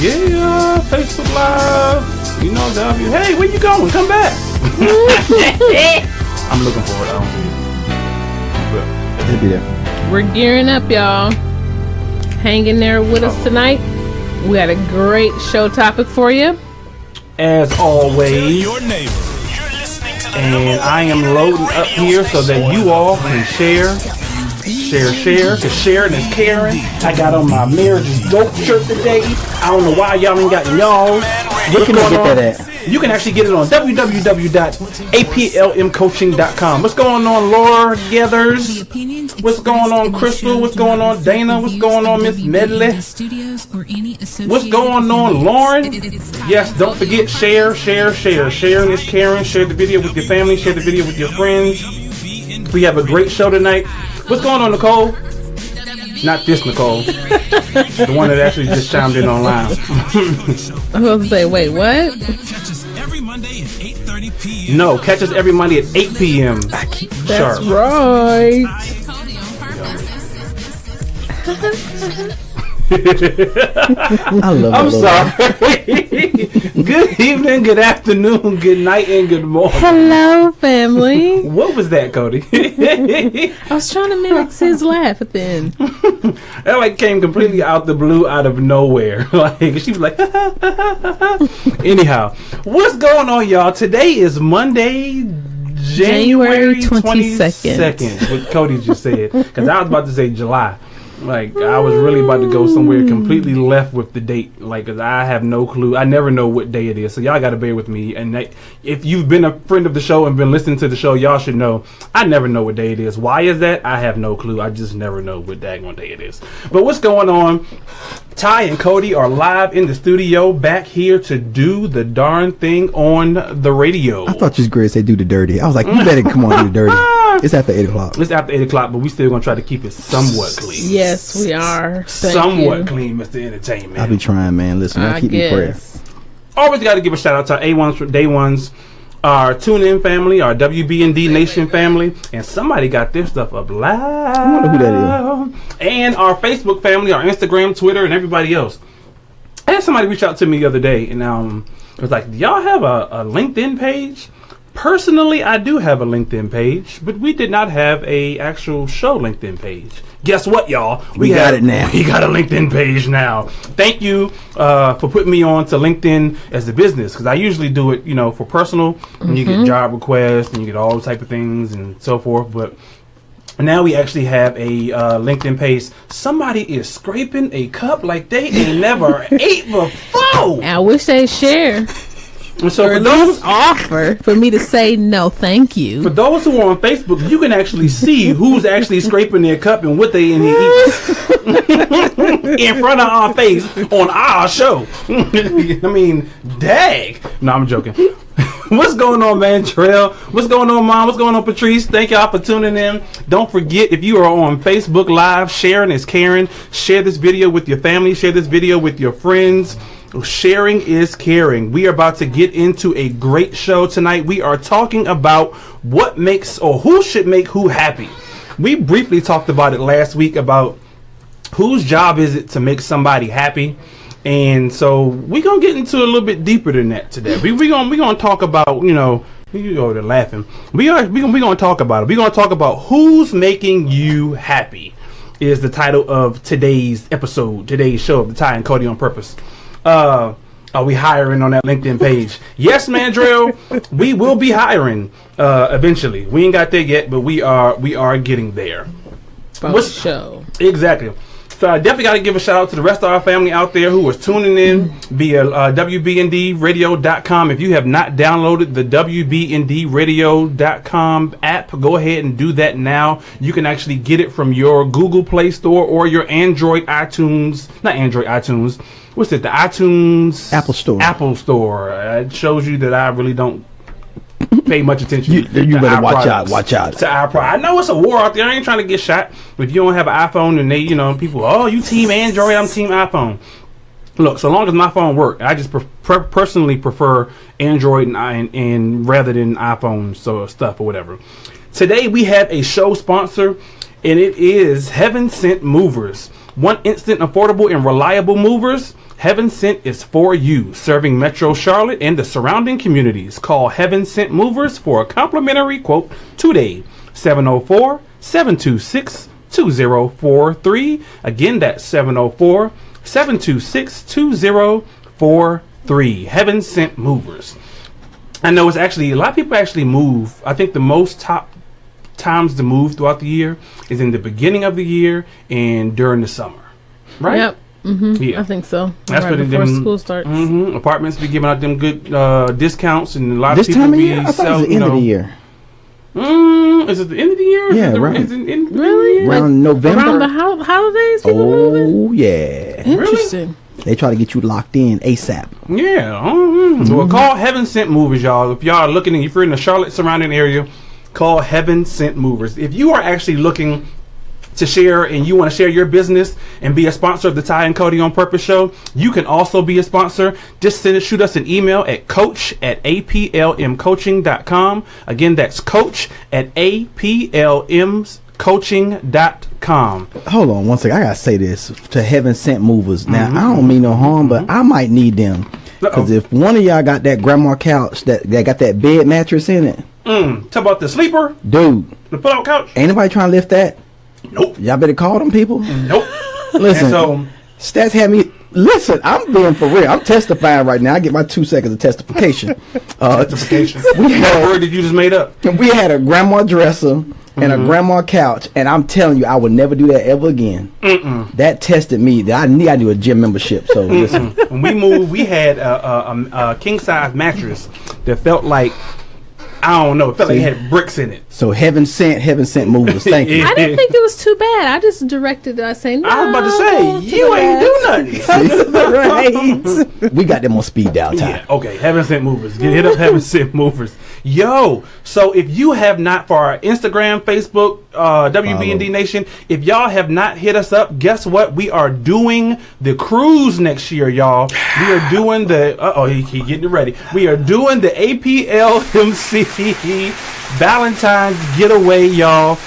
Yeah, Facebook Live. You know, W. Hey, where you going? Come back. I'm looking for it. I don't see it. It'll be there. We're gearing up, y'all. Hang in there with us tonight. We got a great show topic for you. As always. And I am loading up here so that you all can share. Cause sharing is caring. I got on my Marriage is Dope shirt today. I don't know why y'all ain't got y'all. Where can I get that at? You can actually get it on www.aplmcoaching.com. What's going on, Laura Gathers? What's going on, Crystal? What's going on, Dana? What's going on, Miss Medley? What's going on, Lauren? Yes, don't forget, share. Sharing is caring. Share the video with your family. Share the video with your friends. We have a great show tonight. What's going on, Nicole? Not this Nicole. The one that actually just chimed in online. I was going to say, wait, what? No, catch us every Monday at 8 p.m. That's right. I love I'm sorry. Good evening, good afternoon, good night, and good morning. Hello, family. What was that, Cody? I was trying to mimic his laugh at the end. That like came completely out the blue, out of nowhere. Like she was like, anyhow, what's going on, y'all? Today is Monday, January 22nd. What Cody just said, because I was about to say July. Like, I was really about to go somewhere completely left with the date. Like, cause I have no clue. I never know what day it is. So y'all got to bear with me. And if you've been a friend of the show and been listening to the show, y'all should know I never know what day it is. Why is that? I have no clue. I just never know what daggone day it is. But what's going on? Ty and Cody are live in the studio, back here to do the darn thing on the radio. I thought you was great to say do the dirty. I was like, you better come on, do the dirty. It's after 8 o'clock. It's after 8 o'clock, but we still going to try to keep it somewhat clean. Yes, we are. Somewhat clean, Mr. Entertainment. I'll be trying, man. Listen, I'll keep you prayer. Always got to give a shout out to our A1s for Day Ones, our Tune-In family, our WB&D Nation family, and somebody got their stuff up live. I wonder who that is. And our Facebook family, our Instagram, Twitter, and everybody else. I had somebody reach out to me the other day, and it was like, do y'all have a LinkedIn page? Personally, I do have a LinkedIn page, but we did not have a actual show LinkedIn page. Guess what, y'all? We got it now. We got a LinkedIn page now. Thank you for putting me on to LinkedIn as a business, because I usually do it, for personal, and you get job requests and you get all type of things and so forth. But now we actually have a LinkedIn page. Somebody is scraping a cup like they ain't never ate before. I wish they'd share. And so for those offer for me to say no, thank you. For those who are on Facebook, you can actually see who's actually scraping their cup and what they in here eating in front of our face on our show. I mean, dang. No, I'm joking. What's going on, man? Trail. What's going on, Mom? What's going on, Patrice? Thank y'all for tuning in. Don't forget, if you are on Facebook Live, sharing is caring. Share this video with your family. Share this video with your friends. Sharing is caring. We are about to get into a great show tonight. We are talking about what makes or who should make who happy. We briefly talked about it last week about whose job is it to make somebody happy. And so we're going to get into a little bit deeper than that today. We're going to talk about, you go there laughing. We're going to talk about it. We're going to talk about who's making you happy is the title of today's episode, today's show of the Ty and Cody on Purpose. Are we hiring on that LinkedIn page? Yes, Mandrill. We will be hiring eventually. We ain't got there yet, but we are getting there. Show. Exactly. So I definitely got to give a shout out to the rest of our family out there who was tuning in via WBNDradio.com. If you have not downloaded the WBNDradio.com app, go ahead and do that now. You can actually get it from your Google Play Store or your Android iTunes. Not Android iTunes. What's it? The iTunes Apple Store. Apple Store. It shows you that I really don't pay much attention. You better watch out. Watch out. To our product. I know it's a war out there. I ain't trying to get shot. But if you don't have an iPhone, and they, people, you team Android, I'm team iPhone. Look, so long as my phone works, I just personally prefer Android and rather than iPhone stuff or whatever. Today we have a show sponsor, and it is Heaven Sent Movers. One instant, affordable, and reliable movers. Heaven Sent is for you, serving Metro Charlotte and the surrounding communities. Call Heaven Sent Movers for a complimentary quote today. 704-726-2043. Again, that's 704-726-2043. Heaven Sent Movers. I know it's actually, a lot of people actually move. I think the most top times to move throughout the year is in the beginning of the year and during the summer. Right? Yep. Mm-hmm. Yeah. I think so. That's right before school starts. Mm-hmm. Apartments be giving out them good discounts, and a lot This of people time of be year? I thought it was selling, the end of the year. Is it the end of the year? Yeah, right. Is it the end of the Really? year? Around November. Around the holidays, people moving? Oh, yeah. Interesting. They try to get you locked in ASAP. Yeah. So we'll call Heaven Sent Movers, y'all. If y'all are looking, if you're in the Charlotte surrounding area, call Heaven Sent Movers. If you are actually looking to share and you want to share your business and be a sponsor of the Ty and Cody on Purpose show, you can also be a sponsor. Just shoot us an email at coach@aplmcoaching.com. Again, that's coach@aplmcoaching.com. Hold on one second. I got to say this to Heaven Sent Movers. Now, I don't mean no harm, but I might need them. Because if one of y'all got that grandma couch that got that bed mattress in it. Talk about the sleeper? Dude. The pull-out couch? Ain't nobody trying to lift that? Nope. Y'all better call them people. Nope. Listen, And so, Stats had me. Listen, I'm being for real. I'm testifying right now. I get my 2 seconds of testification. justification. We What had, word did you just made up? we had a grandma dresser and a grandma couch, and I'm telling you, I would never do that ever again. That tested me. I need to do a gym membership. So listen, When we moved, we had a king-size mattress that felt like, I don't know, it felt like it had bricks in it. so heaven sent movers. Thank you. I didn't think it was too bad. I just directed us saying, I was about to say, you ain't do nothing. Right. We got them on speed dial time. Yeah, okay, Heaven Sent Movers. Hit up Heaven Sent Movers. Yo, so if you have not, for our Instagram, Facebook, WBND Nation, if y'all have not hit us up, guess what? We are doing the cruise next year, y'all. We are doing the, he getting it ready. We are doing the APLMC Valentine's getaway, y'all.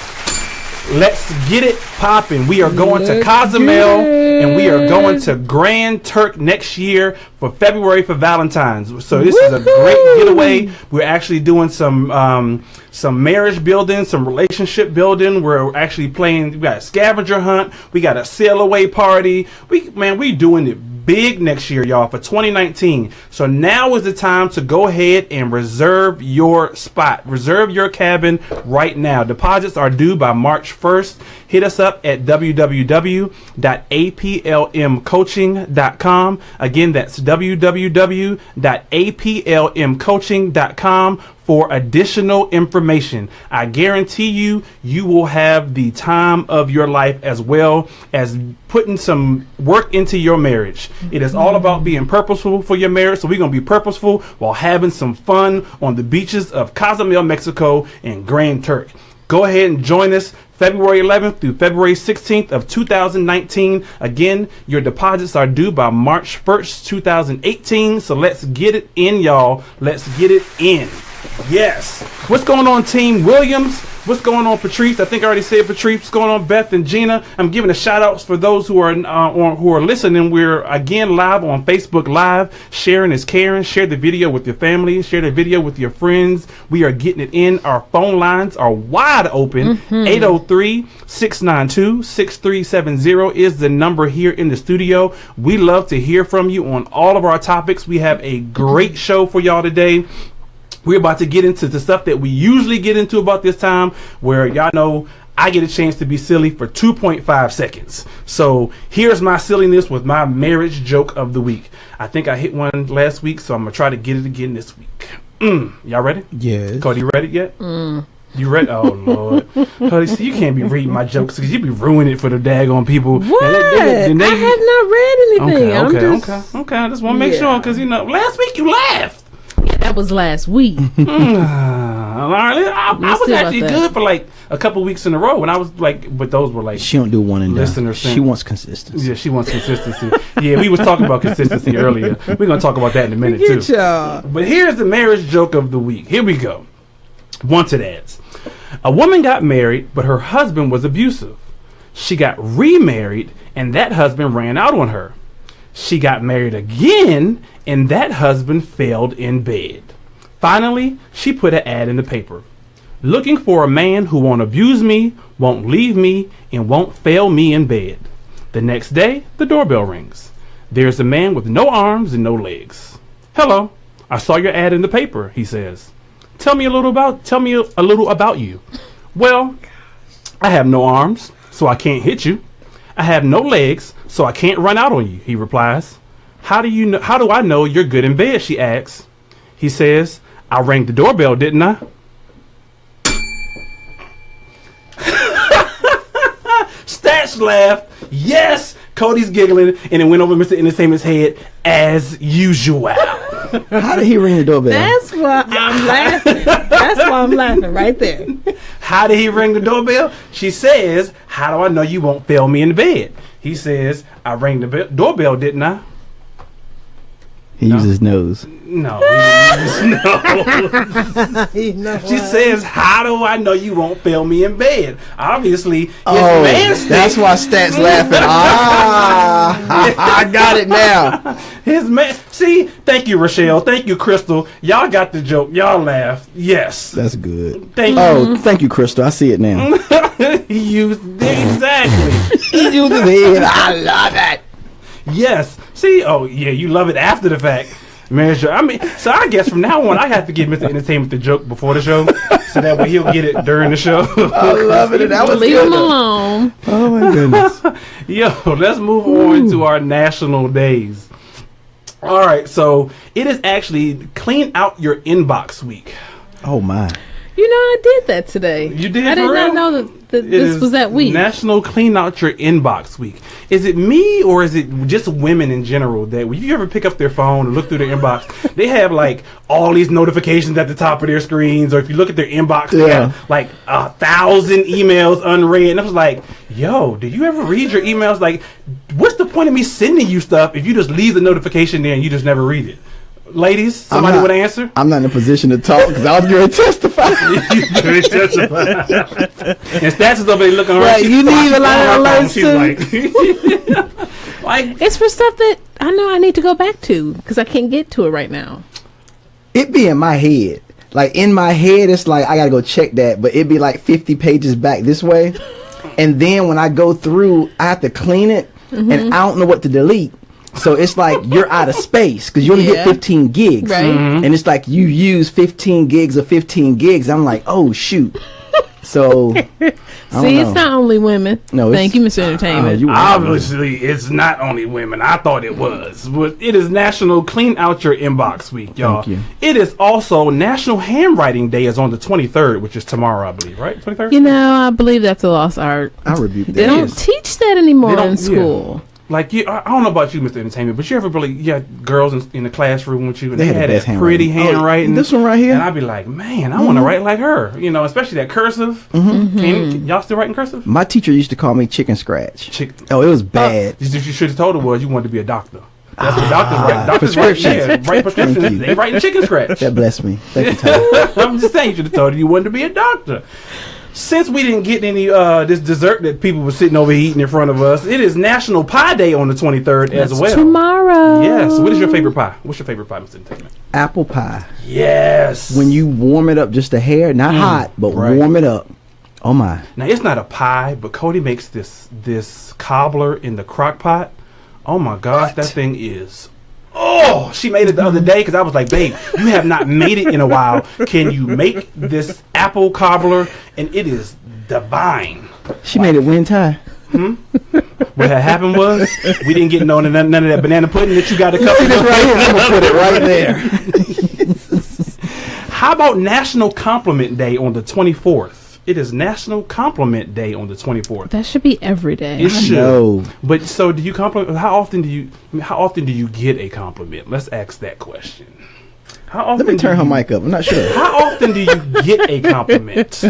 Let's get it popping. We are going to Cozumel and we are going to Grand Turk next year for February for Valentine's. So this is a great getaway. We're actually doing some marriage building, some relationship building. We're actually playing. We got a scavenger hunt. We got a sail away party. We doing it big next year, y'all, for 2019. So now is the time to go ahead and reserve your spot. Reserve your cabin right now. Deposits are due by March 1st. Hit us up at www.aplmcoaching.com. Again, that's www.aplmcoaching.com for additional information. I guarantee you will have the time of your life, as well as putting some work into your marriage. It is all about being purposeful for your marriage. So we're going to be purposeful while having some fun on the beaches of Cozumel, Mexico and Grand Turk. Go ahead and join us February 11th through February 16th of 2019. Again, your deposits are due by March 1st, 2018. So let's get it in, y'all. Let's get it in. Yes. What's going on, Team Williams? What's going on, Patrice? I think I already said Patrice. What's going on, Beth and Gina? I'm giving a shout outs for those who are listening. We're again live on Facebook Live. Sharing is caring. Share the video with your family. Share the video with your friends. We are getting it in. Our phone lines are wide open. 803-692-6370 is the number here in the studio. We love to hear from you on all of our topics. We have a great show for y'all today. We're about to get into the stuff that we usually get into about this time, where y'all know I get a chance to be silly for 2.5 seconds. So here's my silliness with my marriage joke of the week. I think I hit one last week, so I'm going to try to get it again this week. Y'all ready? Yes. Cody, you ready yet? You ready? Oh, Lord. Cody, see, you can't be reading my jokes because you be ruining it for the daggone people. What? I have not read anything. Okay. I just want to make sure, because, last week you laughed. That was last week. I was actually good for like a couple weeks in a row, and I was like, but those were like, she don't do one and done. She wants consistency. Yeah, she wants consistency. Yeah, we was talking about consistency earlier. We're gonna talk about that in a minute too. But here's the marriage joke of the week. Here we go. Wanted ads. A woman got married, but her husband was abusive. She got remarried, and that husband ran out on her. She got married again, and that husband failed in bed. Finally, she put an ad in the paper. Looking for a man who won't abuse me, won't leave me, and won't fail me in bed. The next day, the doorbell rings. There's a man with no arms and no legs. Hello, I saw your ad in the paper, he says. Tell me a little about you. Well, I have no arms, so I can't hit you. I have no legs, so I can't run out on you, he replies. How do I know you're good in bed, she asks. He says, I rang the doorbell, didn't I? Stats laugh. Yes, Cody's giggling, and it went over Mr. Entertainment's head as usual. How did he ring the doorbell? That's why I'm laughing. That's why I'm laughing right there. How did he ring the doorbell? She says, how do I know you won't fail me in bed? He says, I rang the doorbell, didn't I? He used his nose. No. She says, how do I know you won't fail me in bed? Obviously, his man that's why Stats laughing. I got it now. His man. See, thank you, Rochelle. Thank you, Crystal. Y'all got the joke. Y'all laughed. Yes. That's good. Thank you. Thank you, Crystal. I see it now. He used exactly. He used his head. I love it. Yes. See, oh yeah, you love it after the fact. Measure. I mean, so I guess from now on, I have to give Mr. Entertainment the joke before the show, so that way he'll get it during the show. I love it. That was Leave good. him alone. Oh my goodness. Yo, let's move on to our national days. All right, so it is actually Clean Out Your Inbox Week. Oh my. You know, I did that today. You did? I did not know that this was that week. National Clean Out Your Inbox Week. Is it me or is it just women in general that when you ever pick up their phone and look through their inbox, they have like all these notifications at the top of their screens, or if you look at their inbox, they have like 1,000 emails unread. And I was like, yo, do you ever read your emails? Like, what's the point of me sending you stuff if you just leave the notification there and you just never read it? Ladies, somebody would answer. I'm not in a position to talk because I was going to testify. You going to testify. And Stats is over there looking around. Right, you need a lot of alerts too. Like, it's for stuff that I know I need to go back to because I can't get to it right now. It be in my head. Like in my head, it's like I got to go check that, but it'd be like 50 pages back this way. And then when I go through, I have to clean it, and I don't know what to delete. So it's like you're out of space because you only get 15 gigs. Right. And it's like you use 15 gigs of 15 gigs. I'm like, oh, shoot. So, see, it's not only women. No, thank you, Mr. Entertainment. Obviously, it's not only women. I thought it was. But it is National Clean Out Your Inbox Week, y'all. Thank you. It is also National Handwriting Day is on the 23rd, which is tomorrow, I believe, right? 23rd? You know, I believe that's a lost art. I rebuke that. They don't teach that anymore in school. Like, I don't know about you, Mr. Entertainment, but you ever really, you had girls in the classroom with you, and They they had had the best that pretty handwriting. This one right here? And I'd be like, man, I want to write like her. You know, especially that cursive. Can y'all still write in cursive? My teacher used to call me Chicken Scratch. It was bad. You should have told her was you wanted to be a doctor. That's what doctors write. Doctors write prescriptions. They write in chicken scratch. That blessed me. Thank you, Tom. I'm just saying, you should have told her you wanted to be a doctor. Since we didn't get any this dessert that people were sitting over eating in front of us, it is National Pie Day on the 23rd as well. Tomorrow. Yes. What is your favorite pie? What's your favorite pie, Mr. Entertainment? Apple pie. Yes. When you warm it up just a hair, not hot, but warm it up. Oh my. Now it's not a pie, but Cody makes this cobbler in the crock pot. Oh my gosh, that thing is. Oh, she made it the other day because I was like, babe, you have not made it in a while. Can you make this apple cobbler? And it is divine. She made it when, Ty? What had happened was we didn't get none of that banana pudding that you got to cut. See this right here? I'm going to put it right there. How about National Compliment Day on the 24th? It is National Compliment Day on the 24th. That should be every day. It should. know. But so do you compliment? How often do you get a compliment? Let's ask that question. How often? Let me turn her mic up. I'm not sure. How often do you get a compliment?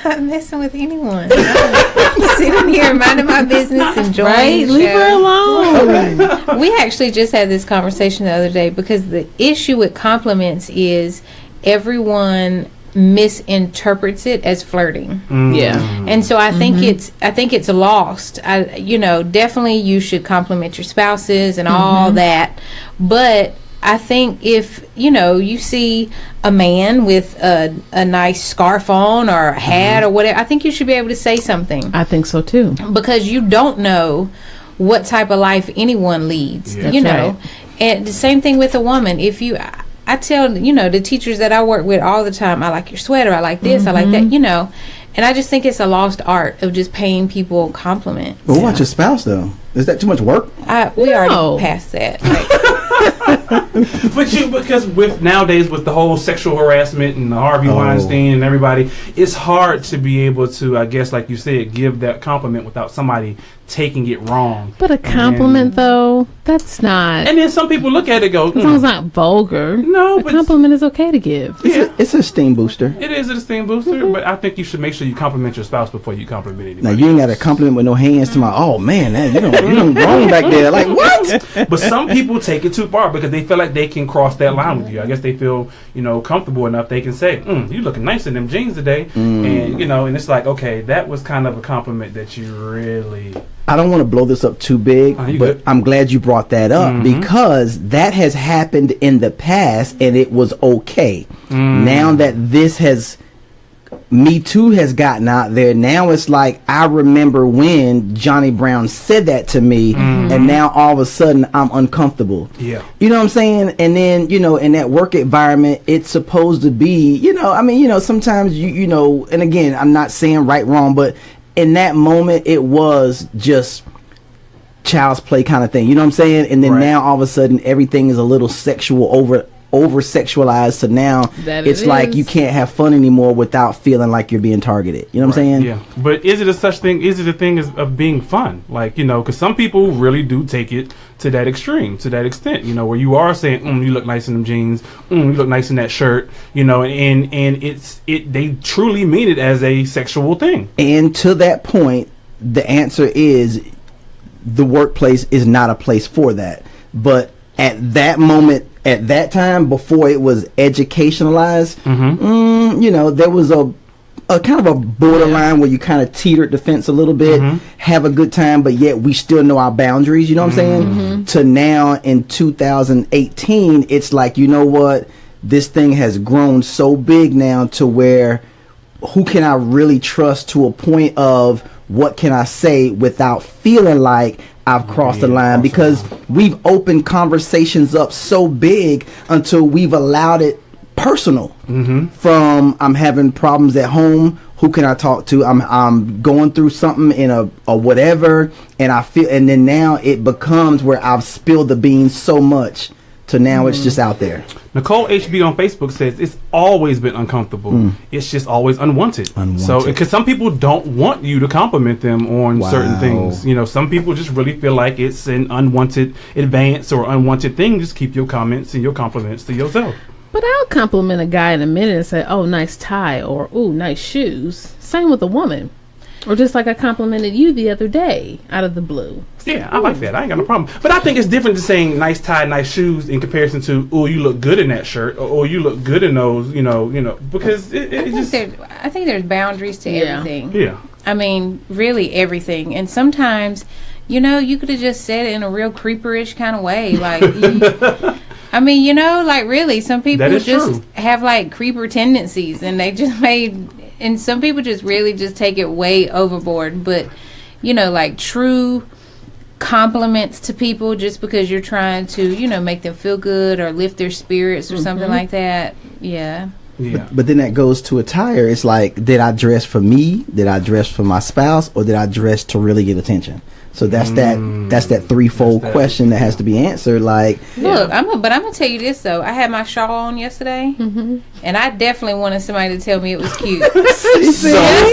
Not messing with anyone. I'm sitting here minding my business, enjoying Right? the Leave her show. alone. We actually just had this conversation the other day because the issue with compliments is everyone misinterprets it as flirting. Yeah. And so I think it's lost. Definitely you should compliment your spouses and all that. But I think if, you see a man with a nice scarf on or a hat or whatever, I think you should be able to say something. I think so too. Because you don't know what type of life anyone leads, Right. And the same thing with a woman. If I tell, the teachers that I work with all the time, I like your sweater, I like this, I like that, and I just think it's a lost art of just paying people compliments. Well, what about your spouse though? Is that too much work? We already passed that. Because with nowadays with the whole sexual harassment and the Harvey Weinstein and everybody, it's hard to be able to, I guess, like you said, give that compliment without somebody taking it wrong. But a compliment, though, that's not. And then some people look at it and go, as long as it's not vulgar. No, a but compliment is okay to give. It's a steam booster. It is a steam booster, but I think you should make sure you compliment your spouse before you compliment anybody. Now you ain't got a compliment with no hands to my. Oh man, you don't wrong back there. Like what? But some people take it too far because they feel like they can cross that line with you. I guess they feel comfortable enough. They can say, "You looking nice in them jeans today," and and it's like, okay, that was kind of a compliment that you really. I don't want to blow this up too big, but good. I'm glad you brought that up because that has happened in the past and it was okay. Now that this has, Me Too has gotten out there, now it's like, I remember when Johnny Brown said that to me and now all of a sudden I'm uncomfortable. Yeah. You know what I'm saying? And then, in that work environment, it's supposed to be, sometimes and again, I'm not saying right, wrong, but in that moment, it was just child's play kind of thing. You know what I'm saying? And then now all of a sudden, everything is a little sexual, over sexualized. So now it's like you can't have fun anymore without feeling like you're being targeted. You know what I'm saying? Yeah. But is it a thing of being fun? Like, because some people really do take it to that extreme, to that extent, where you are saying, you look nice in them jeans, you look nice in that shirt, and they truly mean it as a sexual thing. And to that point, the answer is the workplace is not a place for that. But at that moment, at that time, before it was educationalized, there was a kind of a borderline where you kind of teetered the fence a little bit, have a good time, but yet we still know our boundaries, you know what I'm saying? To now in 2018, it's like, you know what? This thing has grown so big now to where who can I really trust to a point of what can I say without feeling like I've crossed the line, because we've opened conversations up so big until we've allowed it personal. From I'm having problems at home, who can I talk to? I'm going through something in a whatever, and I feel, and then now it becomes where I've spilled the beans so much to now it's just out there. Nicole HB on Facebook says it's always been uncomfortable. It's just always unwanted. So because some people don't want you to compliment them on certain things. Some people just really feel like it's an unwanted advance or unwanted thing. Just keep your comments and your compliments to yourself. But I'll compliment a guy in a minute and say, "Oh, nice tie," or "Ooh, nice shoes." Same with a woman. Or just like I complimented you the other day out of the blue. Yeah, I like that. I ain't got no problem. But I think it's different to saying nice tie, nice shoes in comparison to, "Oh, you look good in that shirt," or you look good in those, because I think there's boundaries to everything. Yeah. I mean, really everything. And sometimes, you could have just said it in a real creeperish kind of way. Like, really, some people just have like creeper tendencies and they just and some people just really just take it way overboard. But, like true compliments to people just because you're trying to, make them feel good or lift their spirits or something like that. Yeah. Yeah. But then that goes to attire. It's like, did I dress for me? Did I dress for my spouse? Or did I dress to really get attention? So that's that threefold question that has to be answered. Like, look, I'm gonna tell you this though. I had my shawl on yesterday, and I definitely wanted somebody to tell me it was cute. So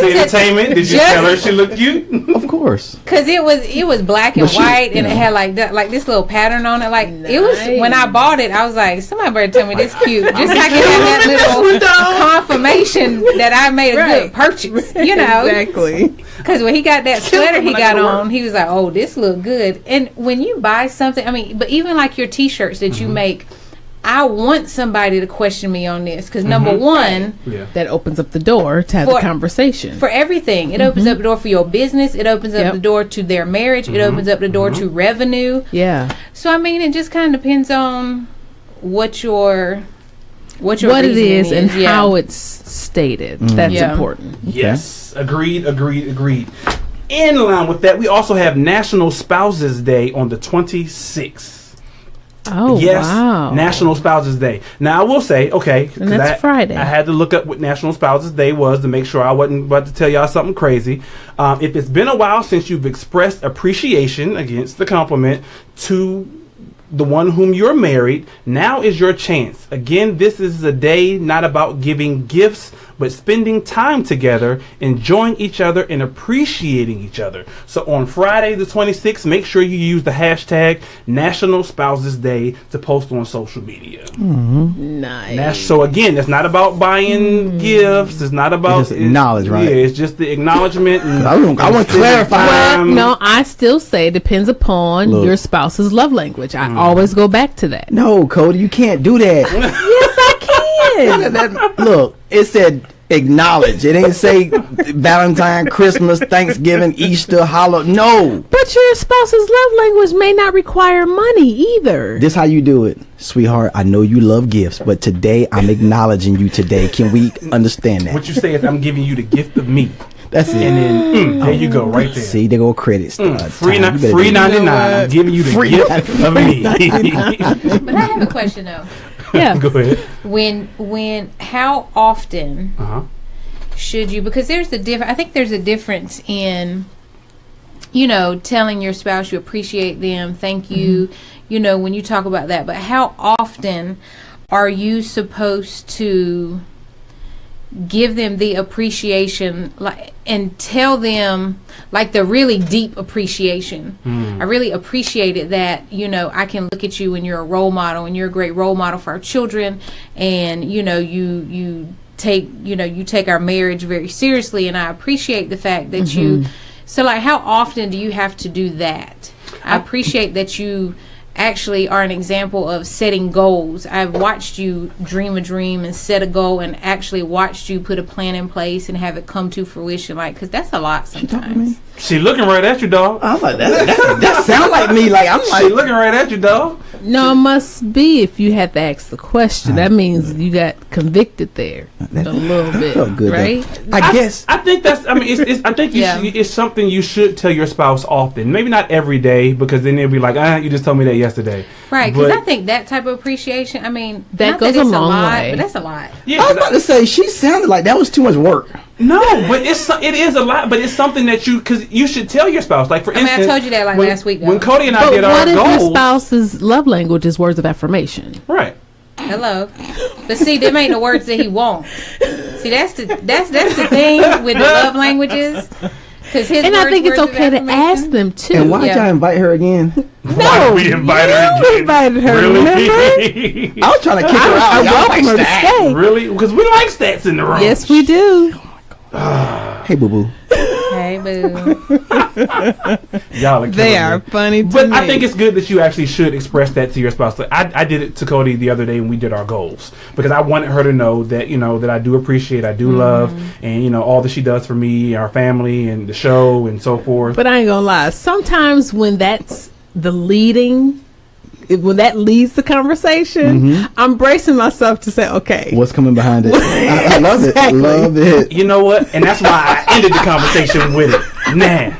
entertainment. Did you tell her she looked cute? Of course, because it was black and white, and it had like this little pattern on it. Like it was when I bought it, I was like, somebody better tell me this cute, just so I can have that little confirmation that I made a good purchase. Exactly. Because when he got that sweater he got on, he was like, "Oh, this look good." And when you buy something, but even like your T-shirts that you make, I want somebody to question me on this because number one, that opens up the door to have the conversation for everything. It opens up the door for your business. It opens up the door to their marriage. It opens up the door to revenue. Yeah. So I mean, it just kind of depends on what it is and how it's stated. That's important. Yes, agreed. In line with that, we also have National Spouses Day on the 26th. Oh, yes, wow. National Spouses Day. Now, I will say, okay, and that's Friday. I had to look up what National Spouses Day was to make sure I wasn't about to tell y'all something crazy. If it's been a while since you've expressed appreciation against the compliment to the one whom you're married, now is your chance. Again, this is a day not about giving gifts, but spending time together, enjoying each other, and appreciating each other. So on Friday the 26th, make sure you use the hashtag National Spouses Day to post on social media. Nice. So again, it's not about buying gifts. It's not about... It's just acknowledge, right? Yeah, it's just the acknowledgement. I want to clarify. Well, no, I still say it depends upon your spouse's love language. I always go back to that. No, Cody, you can't do that. Yes, I can. Look, it said acknowledge. It ain't say Valentine, Christmas, Thanksgiving, Easter, No. But your spouse's love language may not require money either. This how you do it. Sweetheart, I know you love gifts, but today I'm acknowledging you today. Can we understand that? What you say is I'm giving you the gift of me. That's it. And then there you go, right there. See, they go credits. Free 99. I'm giving you the gift of me. But I have a question though. Yeah. Go ahead. How often should you? Because there's I think there's a difference in, telling your spouse you appreciate them, thank you, when you talk about that. But how often are you supposed to give them the appreciation, and tell them the really deep appreciation? I really appreciated that, I can look at you and you're a role model and you're a great role model for our children, and you take our marriage very seriously, and I appreciate the fact that you. So how often do you have to do that? I appreciate that you actually are an example of setting goals. I've watched you dream a dream and set a goal, and actually watched you put a plan in place and have it come to fruition. Because that's a lot sometimes. She looking right at you, dog. I was like, that sound like me. She looking right at you, dog. No, it must be if you had to ask the question. That means you got convicted there a little bit, good, right? I guess. I think that's. I mean, I think it's something you should tell your spouse often. Maybe not every day, because then they'll be like, you just told me that yesterday. Right, because I think that type of appreciation. I mean, that goes a long way. But that's a lot. Yeah, I was about to say she sounded like that was too much work. No, but it is a lot. But it's something that because you should tell your spouse. For instance, I told you that last week. When Cody and I did our goals. What if your spouse's love language is words of affirmation? Right. Hello, but see, them ain't the words that he wants. See, that's the thing with the love languages. And I think it's okay to ask them too. And why did y'all invite her again? No, we invited her again. Invited her. Really? I was trying to kick her out. I welcome her to stay. Really? Because we like stats in the room. Yes, we do. Hey, boo boo. Hey, boo. Y'all they are funny to but me. I think it's good that you actually should express that to your spouse. I did it to Cody the other day when we did our goals, because I wanted her to know that that I do appreciate, I do love, and all that she does for me, our family, and the show, and so forth. But I ain't gonna lie, sometimes when that's the when that leads the conversation, I'm bracing myself to say, okay, what's coming behind it? I love it. I love it. You know what? And that's why I ended the conversation with it. Nah.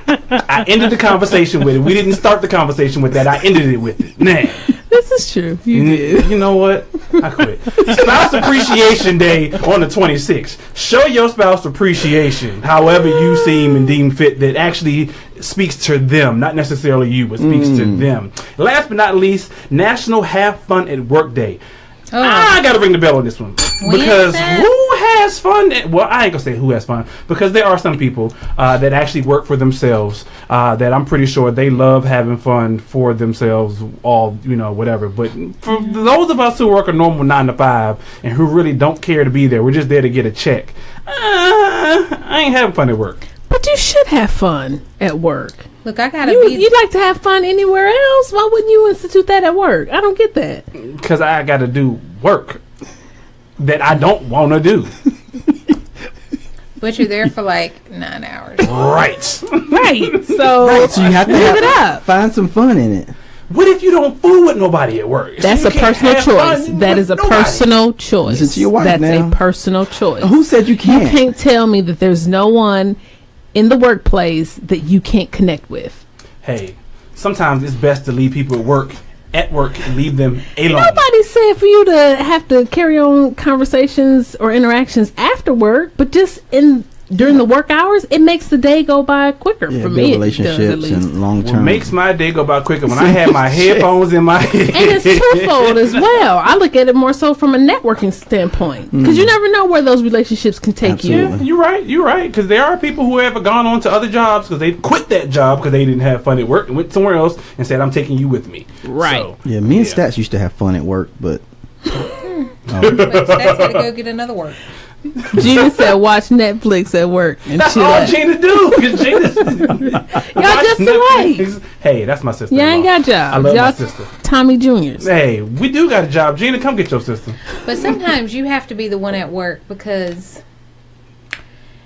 I ended the conversation with it. We didn't start the conversation with that. I ended it with it. Nah. This is true. You did. You know what? I quit. Spouse Appreciation Day on the 26th. Show your spouse appreciation however you seem and deem fit, that actually speaks to them, not necessarily you, but speaks to them. Last but not least, National Have Fun at Work Day. I gotta ring the bell on this one, because who has fun? Well, I ain't gonna say who has fun, because there are some people that actually work for themselves that I'm pretty sure they love having fun for themselves, all whatever. But for those of us who work a normal 9 to 5 and who really don't care to be there, we're just there to get a check. I ain't having fun at work. But you should have fun at work. Look, I gotta You'd like to have fun anywhere else. Why wouldn't you institute that at work? I don't get that. Because I got to do work that I don't want to do. But you're there for like 9 hours. Right. Right. So, you have to give it up. find some fun in it. What if you don't fool with nobody at work? That's So a you can't personal have choice. fun That with is a nobody. personal choice. Listen to your wife That's now. a personal choice. Who said you You can't? can't tell me that there's no one in the workplace that you can't connect with. Hey, sometimes it's best to leave people at work and leave them alone. Nobody said for you to have to carry on conversations or interactions after work, but just during the work hours, it makes the day go by quicker. Yeah, For build me, relationships it does, at least. and long What term. makes my day go by quicker when I have my headphones in my head. And it's twofold as well. I look at it more so from a networking standpoint, because you never know where those relationships can take you. Absolutely. Yeah, you're right. Because there are people who have gone on to other jobs because they quit that job because they didn't have fun at work and went somewhere else and said, I'm taking you with me. Right. So, Yeah, me and Stats used to have fun at work, but But that's gotta go get another work. Gina said, "Watch Netflix at work and that's chill all out." Gina do. 'Cause Gina's Y'all just alike. Hey, that's my sister. Y'all ain't got jobs. I love Y'all my sister. Tommy Juniors. Hey, we do got a job. Gina, come get your sister. But sometimes you have to be the one at work because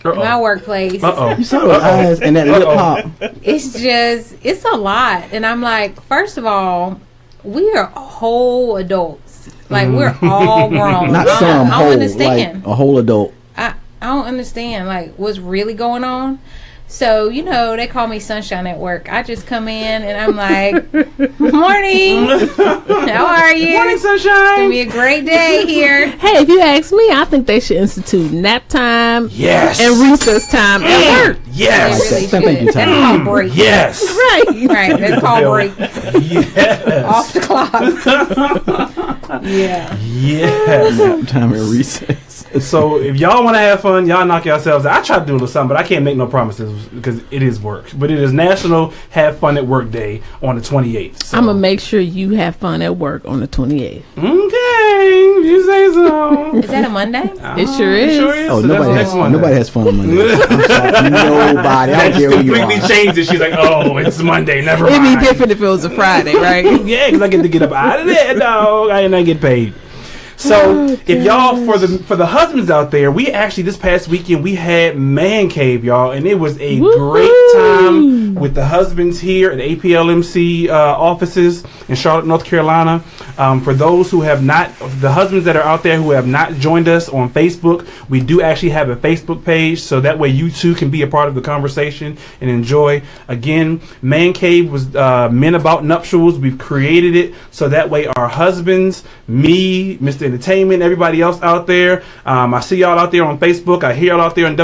Uh-oh. in my workplace, you saw those eyes and that lip pop. it's a lot. And I'm like, first of all, we are whole adults. Like, we're all grown. Not I some don't whole, understand. like a whole adult. I don't understand, like, what's really going on. So, they call me Sunshine at work. I just come in and I'm like, morning. How are you? Morning, It's going to sunshine. be a great day here. Hey, if you ask me, I think they should institute nap time Yes. and recess time at work. Yes. They really Thank you, should. That's Tom. called break. Yes. Right. Right, that's called break. Yes. Off the clock. Yeah. Yes. Time and recess. So if y'all want to have fun, y'all knock yourselves out. I try to do a little something, but I can't make no promises because it is work. But it is National Have Fun at Work Day on the 28th. So. I'm going to make sure you have fun at work on the 28th. Okay, you say so. Is that a Monday? It sure is. Oh, So that's next Monday. nobody has fun on Monday. I'm sorry. Nobody. I That don't care who you completely are. changed it. She's like, oh, it's Monday. Never It'd mind. be different if it was a Friday, right? Yeah, because I get to get up out of there, dog. I ain't not get paid. So if y'all for the husbands out there, we actually this past weekend we had Man Cave, y'all, and it was a great time with the husbands here at APLMC offices in Charlotte, North Carolina. For those who have not, the husbands that are out there who have not joined us on Facebook, we do actually have a Facebook page, so that way you too can be a part of the conversation and enjoy. Again, Man Cave was Men About Nuptials. We've created it so that way our husbands, me, Mr. Entertainment, everybody else out there. I see y'all out there on Facebook. I hear y'all out there on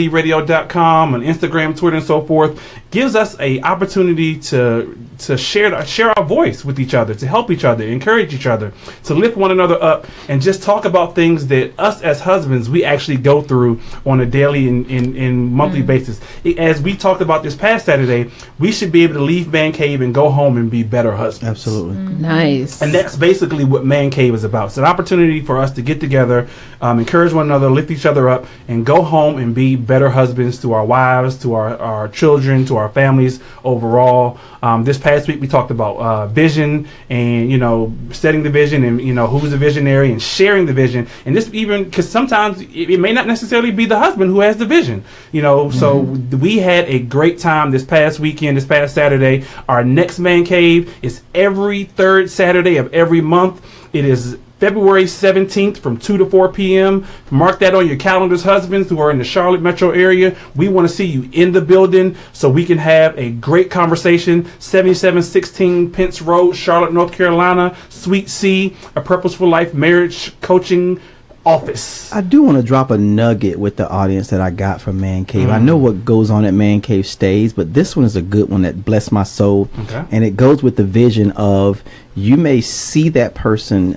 WBNDradio.com, on Instagram, Twitter, and so forth. Gives us a opportunity to share our voice with each other, to help each other, encourage each other, to lift one another up, and just talk about things that us as husbands we actually go through on a daily and monthly basis. As we talked about this past Saturday, we should be able to leave Man Cave and go home and be better husbands. Absolutely. Nice. And that's basically what Man Cave is about. It's an opportunity for us to get together, encourage one another, lift each other up, and go home and be better husbands to our wives, to our children, to our families overall. This past week we talked about vision and, setting the vision and, who's a visionary and sharing the vision. And this even, because sometimes it may not necessarily be the husband who has the vision, So we had a great time this past weekend, this past Saturday. Our next Man Cave is every third Saturday of every month. It is February 17th from 2 to 4 p.m. Mark that on your calendars, husbands who are in the Charlotte metro area. We want to see you in the building so we can have a great conversation. 7716 Pence Road, Charlotte, North Carolina, Suite C, a Purposeful Life marriage coaching office. I do want to drop a nugget with the audience that I got from Man Cave. I know what goes on at Man Cave stays, but this one is a good one that blessed my soul. Okay. And it goes with the vision of you may see that person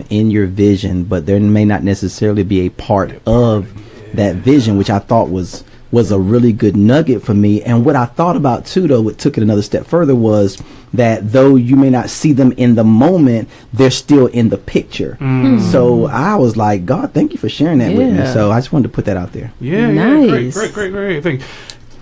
in your vision, but there may not necessarily be a part of that vision, which I thought was a really good nugget for me. And what I thought about too, though, what took it another step further was that though you may not see them in the moment, they're still in the picture. So I was like, God, thank you for sharing that with me. So I just wanted to put that out there. Yeah, Nice. great. Thank you.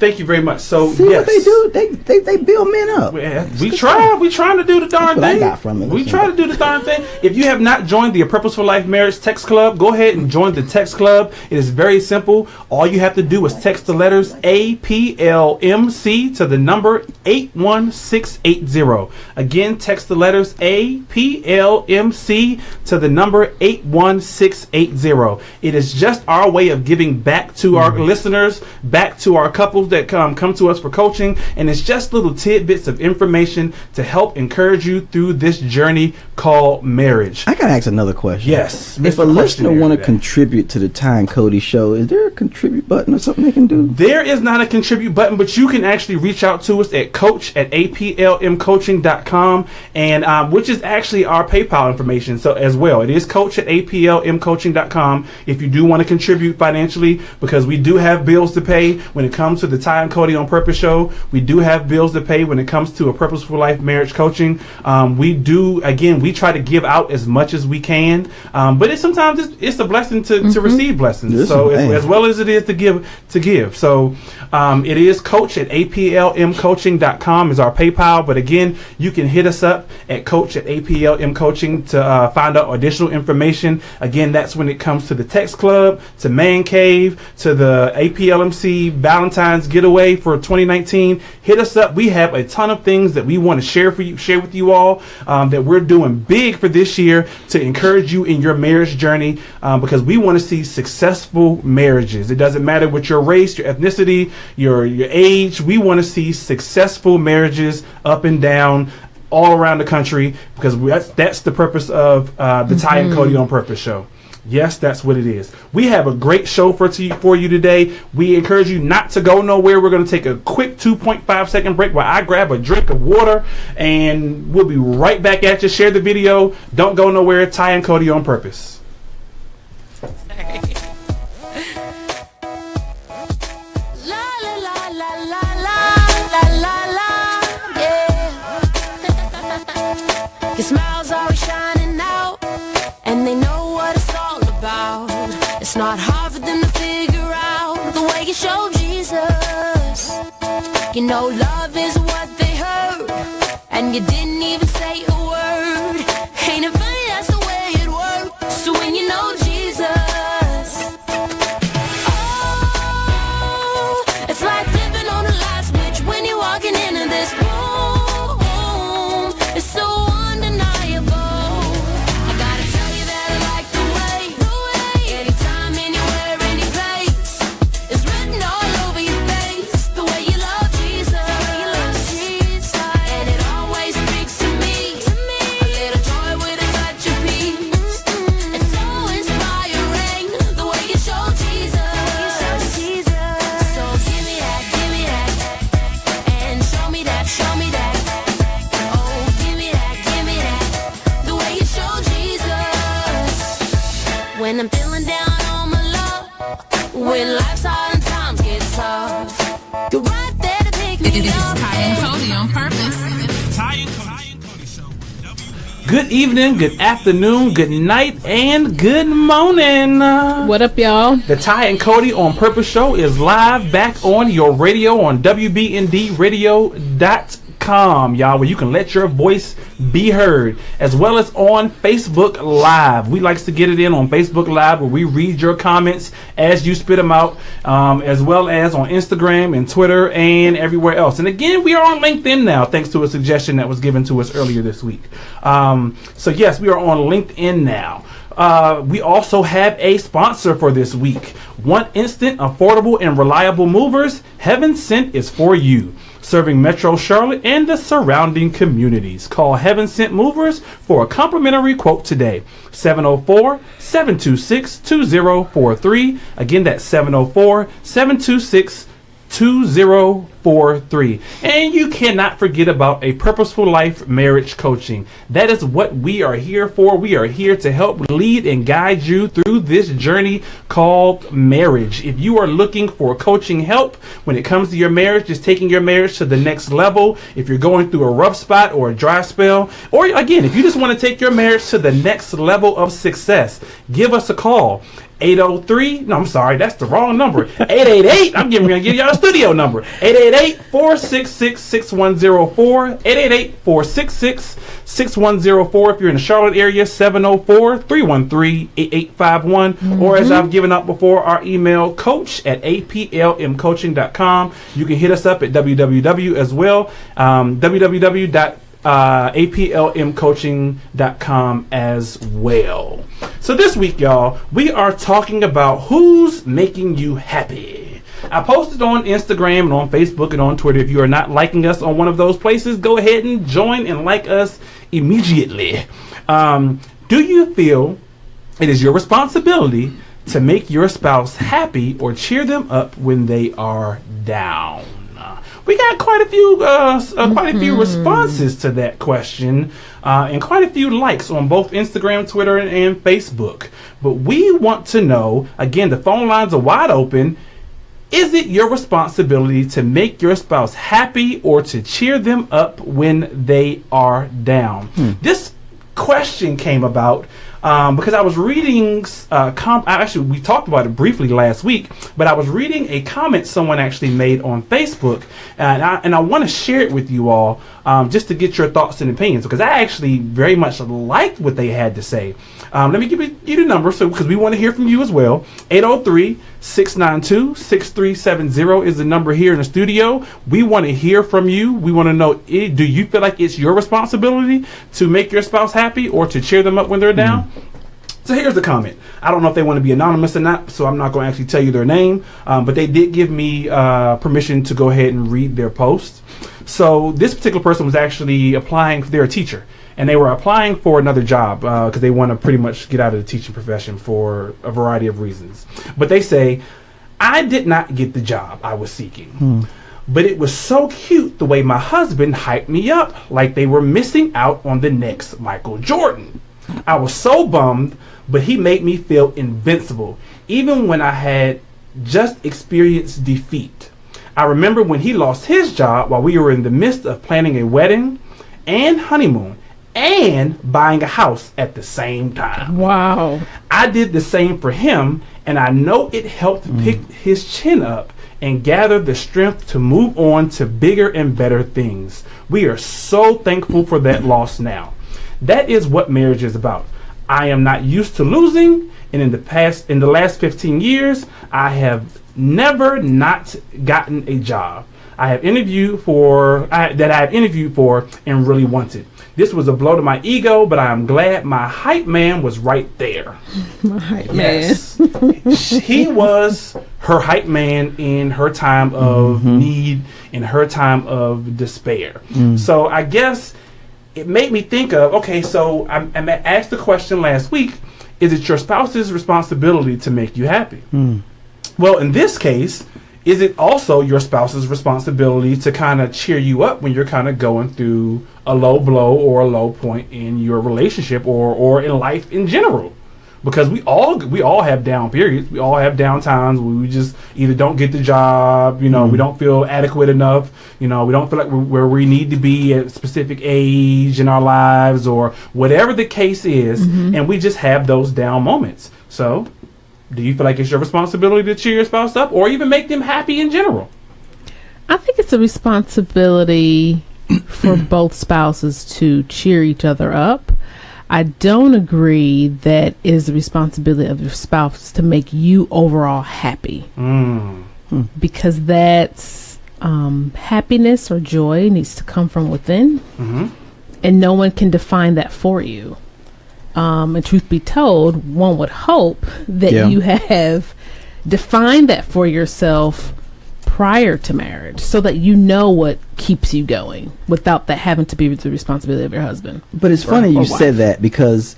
Thank you very much. So see what they do? They build men up. We try. We trying to do the darn thing. I got from it. We try to do the darn thing. If you have not joined the Purposeful Life Marriage Text Club, go ahead and join the text club. It is very simple. All you have to do is text the letters APLMC to the number 81680. Again, text the letters APLMC to the number 81680. It is just our way of giving back to our listeners, back to our couples that come to us for coaching, and it's just little tidbits of information to help encourage you through this journey called marriage. I gotta ask another question. Yes. If a listener want to contribute to the Ty and Cody show, is there a contribute button or something they can do? There is not a contribute button, but you can actually reach out to us at coach@aplmcoaching.com, and which is actually our PayPal information. So as well, it is coach@aplmcoaching.com if you do want to contribute financially, because we do have bills to pay when it comes to the Ty and Cody on Purpose show. We do have bills to pay when it comes to a Purposeful Life marriage coaching. We try to give out as much as we can, but sometimes it's a blessing to receive blessings. So as well as it is to give. So it is coach@aplmcoaching.com is our PayPal. But again, you can hit us up at coach@aplmcoaching to find out additional information. Again, that's when it comes to the text club, to Man Cave, to the APLMC Valentine's getaway for 2019. Hit us up. We have a ton of things that we want to share with you all, that we're doing big for this year to encourage you in your marriage journey, because we want to see successful marriages. It doesn't matter what your race, your ethnicity, your age. We want to see successful marriages up and down all around the country, because that's the purpose of the Ty and Cody on Purpose show. Yes, that's what it is. We have a great show for you today. We encourage you not to go nowhere. We're going to take a quick 2.5-second break while I grab a drink of water, and we'll be right back at you. Share the video. Don't go nowhere. Ty and Cody on Purpose. Your smile's always shining out, and they know what it's all about. It's not hard for them to figure out the way you show Jesus. You know love is what they heard, and you didn't even say a word. Ain't it funny, that's the way it works. So when you know Jesus, oh, it's like flipping on a light switch when you're walking into this room. It's so undeniable. I gotta tell you that I like the way anytime, anywhere, any place, it's written all over your face. The way you love Jesus, and it always speaks to me. A little joy with a touch of peace. It's so inspiring, the way you show Jesus. So give me that, and show me that. Oh, give me that, the way you show Jesus. When I'm feeling down on my luck, when life's hard and times get tough, you're right there to pick me up. Ty and Cody on Purpose. Good evening, good afternoon, good night, and good morning. What up, y'all? The Ty and Cody on Purpose show is live back on your radio on WBNDradio.com, y'all, where you can let your voice be heard, as well as on Facebook Live. We like to get it in on Facebook Live, where we read your comments as you spit them out, as well as on Instagram and Twitter and everywhere else. And again, we are on LinkedIn now, thanks to a suggestion that was given to us earlier this week. So yes, we are on LinkedIn now. We also have a sponsor for this week. One instant, affordable, and reliable movers. Heaven Sent is for you. Serving Metro Charlotte and the surrounding communities. Call Heaven Sent Movers for a complimentary quote today. 704-726-2043. Again, that's 704-726-2043. 8843. And you cannot forget about A Purposeful Life Marriage Coaching. That is what we are here for. We are here to help lead and guide you through this journey called marriage. If you are looking for coaching help when it comes to your marriage, just taking your marriage to the next level, if you're going through a rough spot or a dry spell, or again, if you just want to take your marriage to the next level of success, give us a call. 803, no, I'm sorry, that's the wrong number. 888, I'm going to give y'all a studio number. 888-466-6104. 888-466-6104. If you're in the Charlotte area, 704-313-8851. Or as I've given out before, our email, coach@aplmcoaching.com. You can hit us up at www as well, aplmcoaching.com as well. So this week, y'all, we are talking about who's making you happy. I posted on Instagram and on Facebook and on Twitter. If you are not liking us on one of those places, go ahead and join and like us immediately. Do you feel it is your responsibility to make your spouse happy or cheer them up when they are down? We got quite a few responses to that question, and quite a few likes on both Instagram, Twitter, and Facebook. But we want to know, again, the phone lines are wide open. Is it your responsibility to make your spouse happy or to cheer them up when they are down? This question came about because I was reading, actually we talked about it briefly last week, but I was reading a comment someone actually made on Facebook, and I want to share it with you all, just to get your thoughts and opinions, because I actually very much liked what they had to say. Let me give you the number, because we want to hear from you as well. 803-692-6370 is the number here in the studio. We want to hear from you. We want to know, do you feel like it's your responsibility to make your spouse happy or to cheer them up when they're down? So here's the comment. I don't know if they want to be anonymous or not, so I'm not going to actually tell you their name, but they did give me permission to go ahead and read their post. So this particular person was actually applying, they're a teacher, and they were applying for another job because they want to pretty much get out of the teaching profession for a variety of reasons. But they say, I did not get the job I was seeking. But it was so cute the way my husband hyped me up like they were missing out on the next Michael Jordan. I was so bummed, but he made me feel invincible, even when I had just experienced defeat. I remember when he lost his job while we were in the midst of planning a wedding and honeymoon and buying a house at the same time. Wow. I did the same for him, and I know it helped pick his chin up and gather the strength to move on to bigger and better things. We are so thankful for that loss now. That is what marriage is about. I am not used to losing, and in the last 15 years, I have never not gotten a job I have interviewed for and really wanted. This was a blow to my ego, but I am glad my hype man was right there. My hype man. He was her hype man in her time of need, in her time of despair. So I guess it made me think of, okay, so I asked the question last week, is it your spouse's responsibility to make you happy? Well, in this case, is it also your spouse's responsibility to kind of cheer you up when you're kind of going through a low blow or a low point in your relationship or in life in general? Because we all have down periods. We all have down times where we just either don't get the job, we don't feel adequate enough, we don't feel like we're where we need to be at a specific age in our lives, or whatever the case is, and we just have those down moments. So, do you feel like it's your responsibility to cheer your spouse up or even make them happy in general? I think it's a responsibility for both spouses to cheer each other up. I don't agree that it is the responsibility of your spouse to make you overall happy. Because that's happiness or joy needs to come from within, and no one can define that for you. And truth be told, one would hope that you have defined that for yourself prior to marriage, so that you know what keeps you going without that having to be the responsibility of your husband. But it's funny you said that, because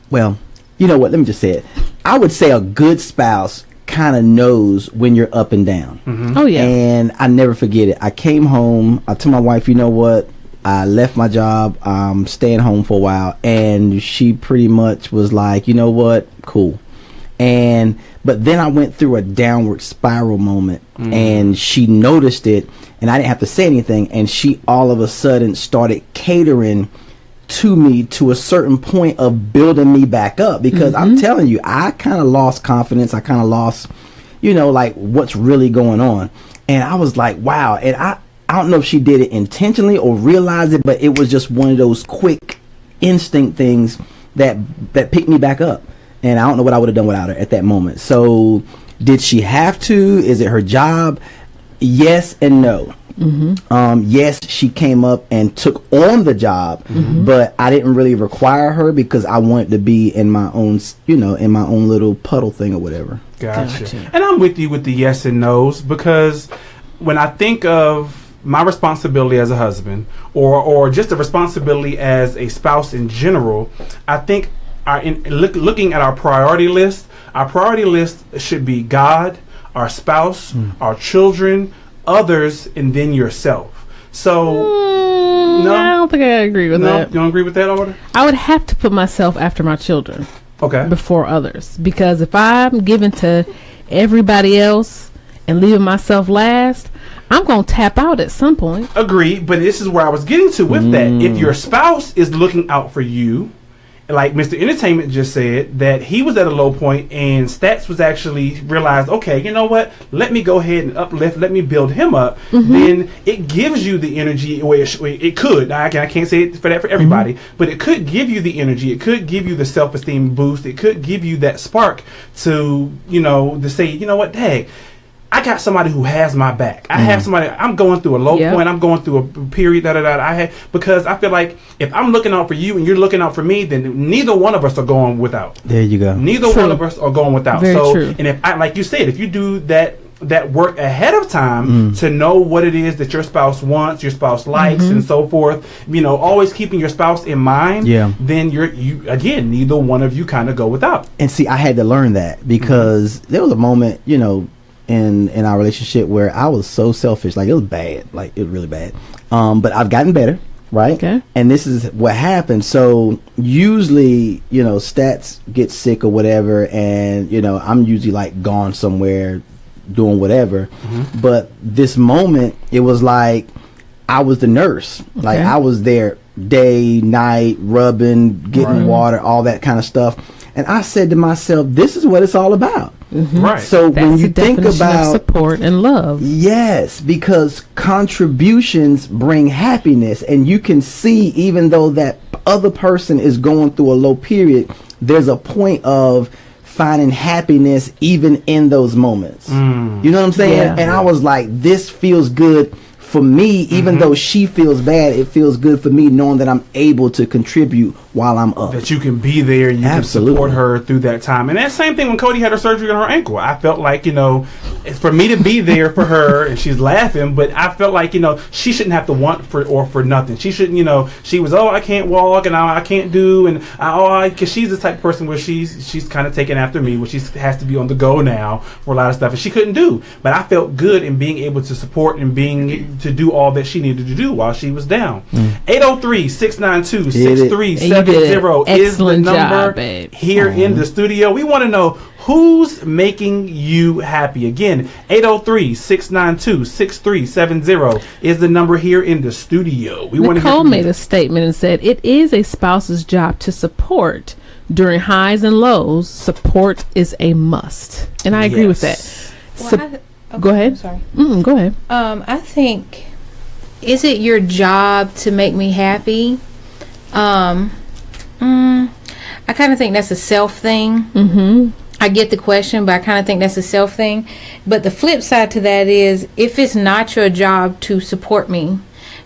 well, you know what, let me just say it. I would say a good spouse kind of knows when you're up and down. Oh yeah. And I never forget it. I came home. I told my wife, you know what? I left my job. I'm staying home for a while. And she pretty much was like, you know what? Cool. But then I went through a downward spiral moment, and she noticed it, and I didn't have to say anything. And she all of a sudden started catering to me to a certain point of building me back up, because I'm telling you, I kind of lost confidence. I kind of lost, like what's really going on. And I was like, wow. And I don't know if she did it intentionally or realized it, but it was just one of those quick instinct things that picked me back up. And I don't know what I would have done without her at that moment. So did she have to? Is it her job? Yes and no. Yes, she came up and took on the job, but I didn't really require her because I wanted to be in my own, in my own little puddle thing or whatever. Gotcha. And I'm with you with the yes and no's, because when I think of my responsibility as a husband, or just a responsibility as a spouse in general, I think looking at our priority list should be God, our spouse, our children, others, and then yourself. So no, I don't think I agree with that. You don't agree with that order? I would have to put myself after my children. Okay. Before others, because if I'm giving to everybody else and leaving myself last, I'm gonna tap out at some point. Agree, but this is where I was getting to with that. If your spouse is looking out for you, like Mr. Entertainment just said, that he was at a low point and Stats was actually realized, okay, you know what? Let me go ahead and uplift. Let me build him up. Then it gives you the energy. It could. I can't say it for everybody, but it could give you the energy. It could give you the self-esteem boost. It could give you that spark to, to say, you know what, dang, I got somebody who has my back. I have somebody. I'm going through a low point. I'm going through a period. Because I feel like if I'm looking out for you and you're looking out for me, then neither one of us are going without. There you go. Neither one of us are going without. Very true. And if like you said, if you do that work ahead of time to know what it is that your spouse wants, your spouse likes, and so forth, always keeping your spouse in mind. Yeah. Then you again, neither one of you kind of go without. And see, I had to learn that because there was a moment, in our relationship where I was so selfish. Like, it was bad. Like, it was really bad. But I've gotten better, right? Okay. And this is what happened. So usually, Stats get sick or whatever, and I'm usually like gone somewhere doing whatever. But this moment, it was like I was the nurse. Like, I was there day, night, rubbing, getting water, all that kind of stuff. And I said to myself, this is what it's all about. Right. So that's when you the think definition about of support and love, yes, because contributions bring happiness, and you can see, even though that other person is going through a low period, there's a point of finding happiness even in those moments. You know what I'm saying? Yeah. And I was like, this feels good for me, even though she feels bad, it feels good for me knowing that I'm able to contribute while I'm up. That you can be there and you can support her through that time. And that same thing when Cody had her surgery on her ankle. I felt like, for me to be there for her, and she's laughing, but I felt like, she shouldn't have to want for nothing. She shouldn't, she was, I can't walk and I can't do, and because she's the type of person where she's kind of taken after me, where she has to be on the go now for a lot of stuff, and she couldn't do. But I felt good in being able to support and being to do all that she needed to do while she was down. 803-692-6370 is the number here in the studio. We want to know who's making you happy. Again, 803-692-6370 is the number here in the studio. Nicole made a statement and said, it is a spouse's job to support during highs and lows. Support is a must. And I agree with that. Go ahead. Sorry. Go ahead. I think, is it your job to make me happy? I kind of think that's a self thing. I get the question, but I kind of think that's a self thing. But the flip side to that is, if it's not your job to support me,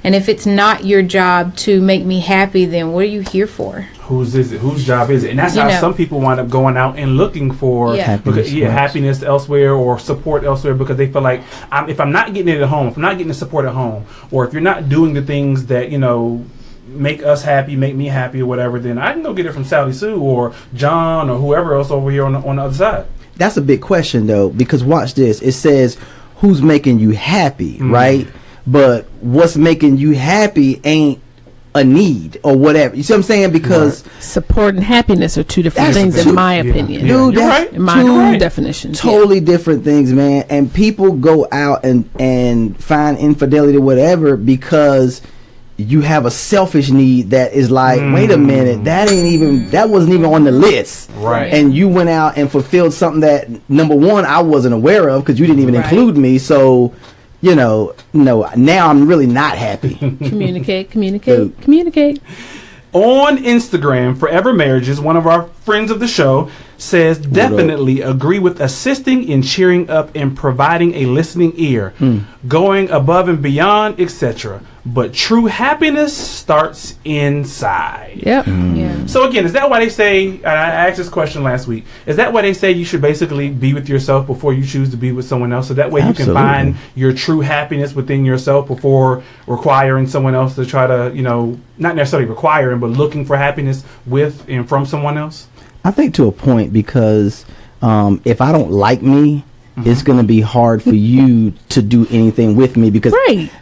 and if it's not your job to make me happy, then what are you here for? Whose is it? Whose job is it? And that's how some people wind up going out and looking for happiness elsewhere or support elsewhere, because they feel like, if I'm not getting it at home, if I'm not getting the support at home, or if you're not doing the things that, make us happy, make me happy or whatever, then I can go get it from Sally Sue or John or whoever else over here on the other side. that's a big question though, because watch this. It says who's making you happy, right? But what's making you happy ain't a need or whatever. You see what I'm saying? Because support and happiness are two different things, in my opinion. Dude, You're that's right. In my two definition, totally different things, man. And people go out and find infidelity or whatever because you have a selfish need that is like, wait a minute, that wasn't even on the list. Right. And you went out and fulfilled something that, number one, I wasn't aware of because you didn't even include me. So, you know, no, now I'm really not happy. communicate. On Instagram, Forever Marriages, one of our friends of the show, says definitely agree with assisting in cheering up and providing a listening ear, going above and beyond, etc. But true happiness starts inside. Yep. Yeah. So again, is that why they say, and I asked this question last week, is that why they say you should basically be with yourself before you choose to be with someone else? So that way you can find your true happiness within yourself before requiring someone else to try to, you know, not necessarily requiring, but looking for happiness with and from someone else? I think to a point, because if I don't like me, it's going to be hard for you to do anything with me because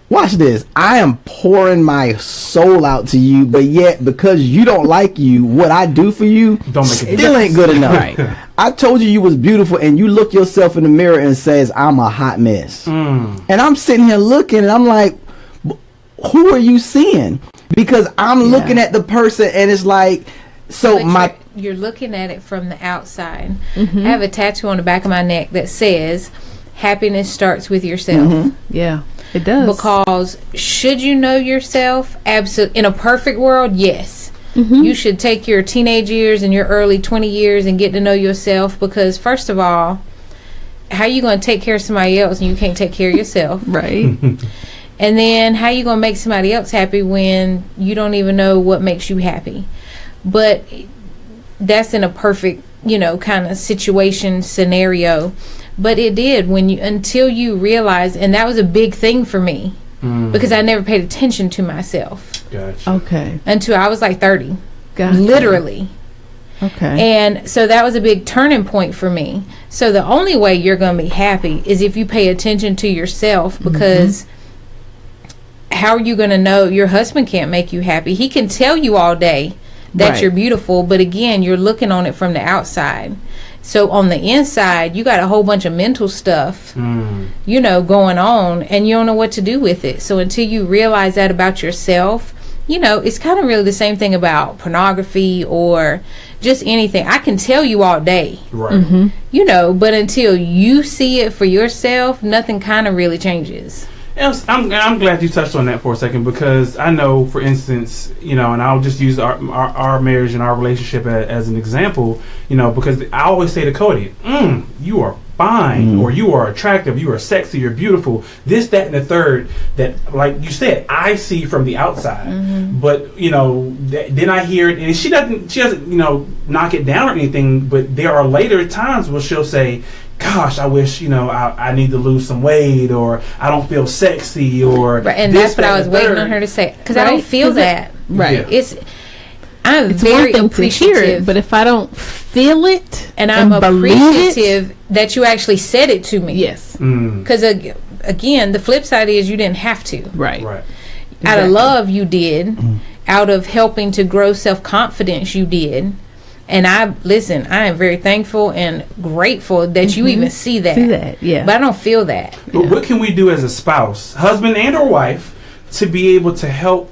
watch this. I am pouring my soul out to you, but yet because you don't like you, what I do for you still ain't good enough. I told you was beautiful and you look yourself in the mirror and says, I'm a hot mess. And I'm sitting here looking and I'm like, who are you seeing? Because I'm looking at the person and it's like, so but you're looking at it from the outside. I have a tattoo on the back of my neck that says happiness starts with yourself. Yeah, it does. Because should you know yourself, in a perfect world, yes. You should take your teenage years and your early 20 years and get to know yourself, because first of all, how you going to take care of somebody else and you can't take care of yourself? And then how you going to make somebody else happy when you don't even know what makes you happy? But that's in a perfect, you know, kind of situation scenario. But it did until you realize, and that was a big thing for me because I never paid attention to myself. Gotcha. Okay. Until I was like 30. Gotcha. Literally. Okay. And so that was a big turning point for me. So the only way you're going to be happy is if you pay attention to yourself, because how are you going to know? Your husband can't make you happy. He can tell you all day that you're beautiful, but again, you're looking on it from the outside. So on the inside, you got a whole bunch of mental stuff, you know, going on, and you don't know what to do with it. So until you realize that about yourself, you know, it's kind of really the same thing about pornography or just anything. I can tell you all day, you know, but until you see it for yourself, nothing kind of really changes. I'm glad you touched on that for a second, because I know, for instance, you know, and I'll just use our marriage and our relationship as an example, you know, because I always say to Cody, you are fine, or you are attractive, you are sexy, you're beautiful, this, that, and the third, that, like you said, I see from the outside. But, you know, then I hear it, and she doesn't, you know, knock it down or anything, but there are later times where she'll say, gosh, I wish, you know, I need to lose some weight, or I don't feel sexy, or and that's what I was waiting on her to say, because I don't feel that. I'm very appreciative, but if I don't feel it, and I'm appreciative that you actually said it to me. Yes. Because again, the flip side is you didn't have to. Right. Out of love, you did. Out of helping to grow self-confidence, you did. And I am very thankful and grateful that you even see that. But I don't feel that. But what can we do as a spouse, husband and or wife, to be able to help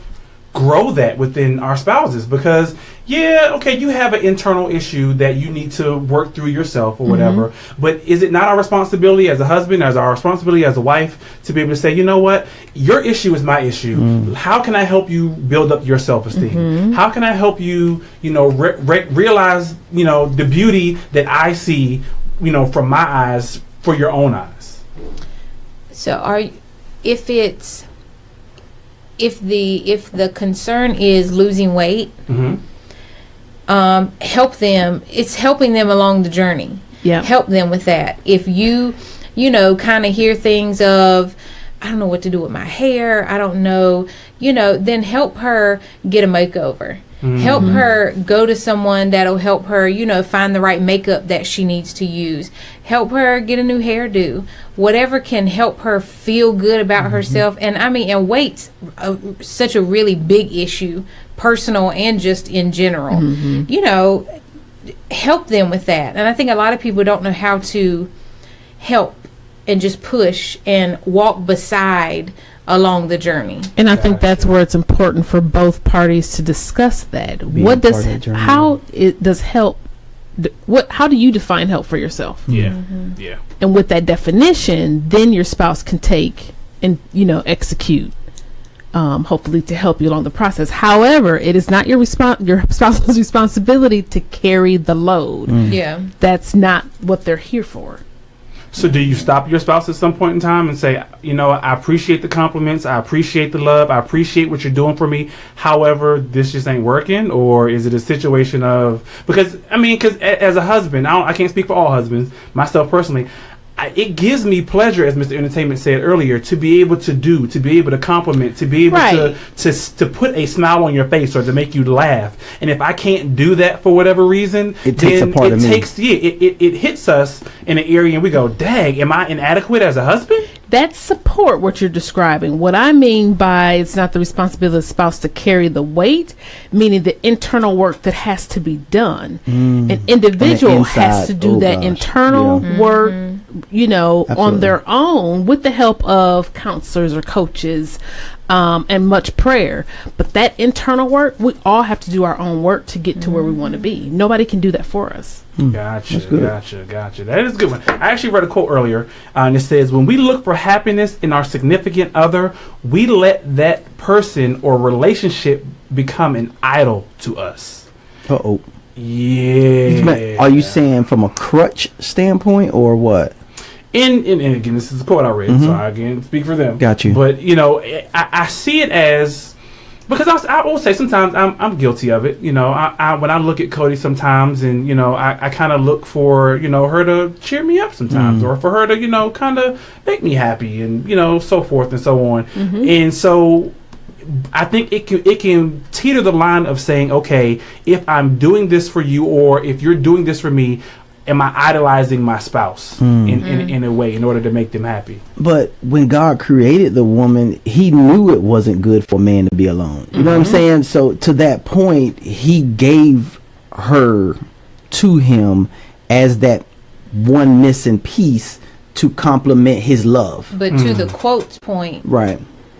grow that within our spouses? Because you have an internal issue that you need to work through yourself or whatever, but is it not our responsibility as a husband, as our responsibility as a wife, to be able to say, you know what, your issue is my issue, how can I help you build up your self-esteem? How can I help you, you know, realize, you know, the beauty that I see, you know, from my eyes for your own eyes? So if the concern is losing weight, help them. It's helping them along the journey. Help them with that. If you know, kind of hear things of, I don't know what to do with my hair, I don't know, you know, then help her get a makeover. Help her go to someone that'll help her, find the right makeup that she needs to use. Help her get a new hairdo. Whatever can help her feel good about herself. And weight's such a really big issue, personal and just in general. Help them with that. And I think a lot of people don't know how to help and just push and walk beside along the journey. And I think that's where it's important for both parties to discuss that. How do you define help for yourself? Yeah. And with that definition, then your spouse can take and execute, hopefully to help you along the process. However, it is not your spouse's responsibility to carry the load. Yeah, that's not what they're here for. So do you stop your spouse at some point in time and say, I appreciate the compliments, I appreciate the love, I appreciate what you're doing for me. However, this just ain't working? Or is it a situation of, because as a husband, I can't speak for all husbands, myself personally, it gives me pleasure, as Mr. Entertainment said earlier, to be able to compliment, to be able to put a smile on your face or to make you laugh. And if I can't do that for whatever reason, it takes a part of me. It hits us in an area and we go, dang, am I inadequate as a husband? That's support, what you're describing. What I mean by it's not the responsibility of the spouse to carry the weight, meaning the internal work that has to be done. An individual has to do that internal work, on their own with the help of counselors or coaches, and much prayer. But that internal work, we all have to do our own work to get to where we want to be. Nobody can do that for us. Gotcha. That is a good one. I actually read a quote earlier, and it says, when we look for happiness in our significant other, we let that person or relationship become an idol to us. Uh-oh. Yeah. Are you saying from a crutch standpoint or what? And again, this is a quote I read, so I again speak for them. Got you. But I see it as, because I will say sometimes I'm guilty of it. When I look at Cody sometimes, and I kind of look for her to cheer me up sometimes, or for her to kind of make me happy, and so forth and so on. And so I think it can teeter the line of saying, okay, if I'm doing this for you, or if you're doing this for me, am I idolizing my spouse in a way in order to make them happy? But when God created the woman, he knew it wasn't good for man to be alone. You know what I'm saying? So to that point, he gave her to him as that one missing piece to complement his love. But to the quote's point, right,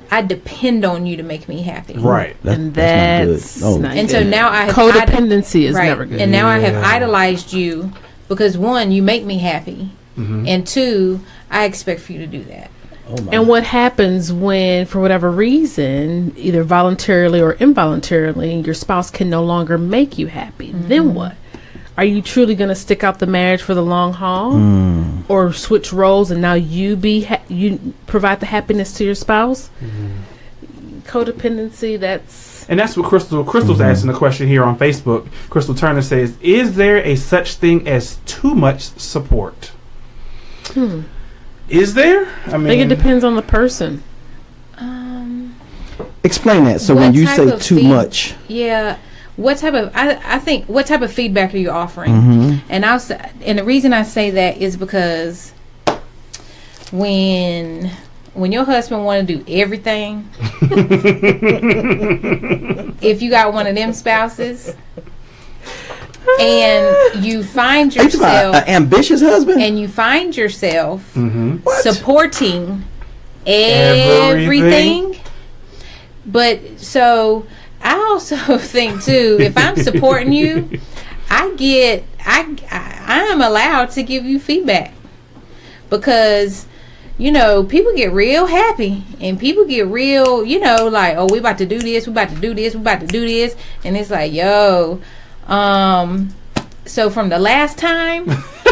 I depend on you to make me happy. Right. That's not good. And so now I have codependency is never good. And now I have idolized you because, one, you make me happy, and two, I expect for you to do that. And what happens when, for whatever reason, either voluntarily or involuntarily, your spouse can no longer make you happy? Then what? Are you truly going to stick out the marriage for the long haul, or switch roles and now you you provide the happiness to your spouse? Codependency. And that's what Crystal's asking the question here on Facebook. Crystal Turner says, "Is there a such thing as too much support?" Is there? I think it depends on the person. Explain that. So when you say too much, what type of I think what type of feedback are you offering? And the reason I say that is because when your husband want to do everything, if you got one of them spouses and you find yourself an ambitious husband, and you find yourself supporting everything, but so I also think too, if I'm supporting you, I am allowed to give you feedback, because people get real happy and people get real, like, oh, we about to do this, we about to do this, we about to do this, and it's like, yo, so from the last time,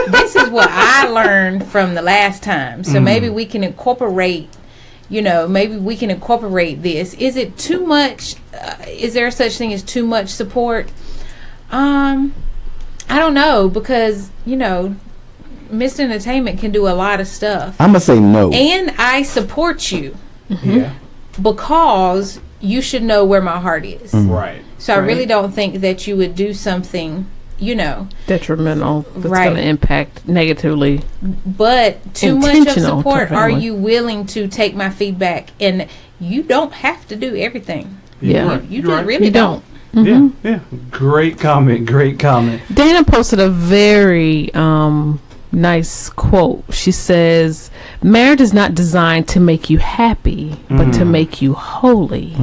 this is what I learned from the last time. So maybe we can incorporate, this. Is it too much? Is there such thing as too much support? I don't know, because, Mr. Entertainment can do a lot of stuff. I'm going to say no. And I support you. Because you should know where my heart is. Right. So I really don't think that you would do something, detrimental, that's Right. going to impact negatively. but too much of Intentional support. to Are family. you willing to take my feedback? And you don't have to do everything. Yeah. Right. You You're just right. really You don't. Yeah. Great comment. Dana posted a very nice quote. She says, marriage is not designed to make you happy, but to make you holy.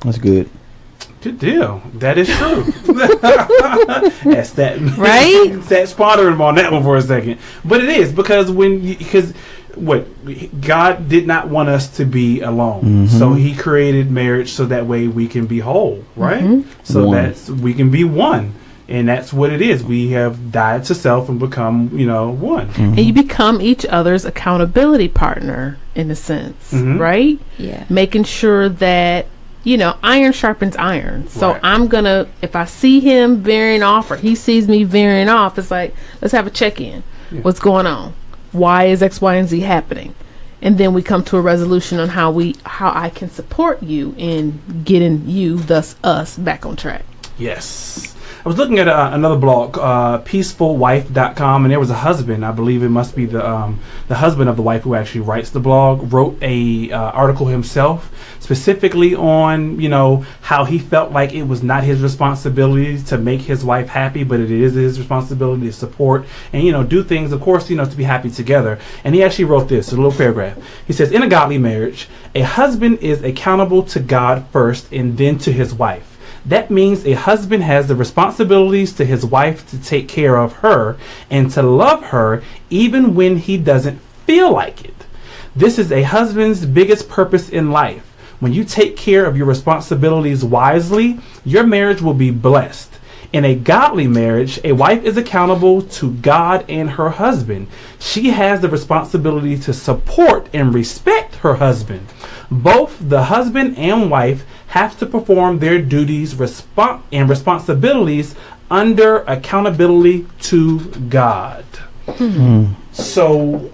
That's good. Good deal. That is true. That's that. Right? That's pondering on that one for a second. But it is because God did not want us to be alone. So he created marriage so that way we can be whole, right? So One. we can be one. And that's what it is. We have died to self and become, one. And you become each other's accountability partner in a sense, right? Yeah. Making sure that, iron sharpens iron. So Right. I'm going to, if I see him veering off or he sees me veering off, it's like, let's have a check-in. Yeah. What's going on? Why is X, Y, and Z happening? And then we come to a resolution on how I can support you in getting you, thus us, back on track. Yes. I was looking at another blog, peacefulwife.com, and there was a husband. I believe it must be the husband of the wife who actually writes the blog, wrote a article himself specifically on, how he felt like it was not his responsibility to make his wife happy, but it is his responsibility to support and, do things, of course, to be happy together. And he actually wrote this, a little paragraph. He says, in a godly marriage, a husband is accountable to God first and then to his wife. That means a husband has the responsibilities to his wife to take care of her and to love her even when he doesn't feel like it. This is a husband's biggest purpose in life. When you take care of your responsibilities wisely, your marriage will be blessed. In a godly marriage, a wife is accountable to God and her husband. She has the responsibility to support and respect her husband. Both the husband and wife have to perform their duties and responsibilities under accountability to God. So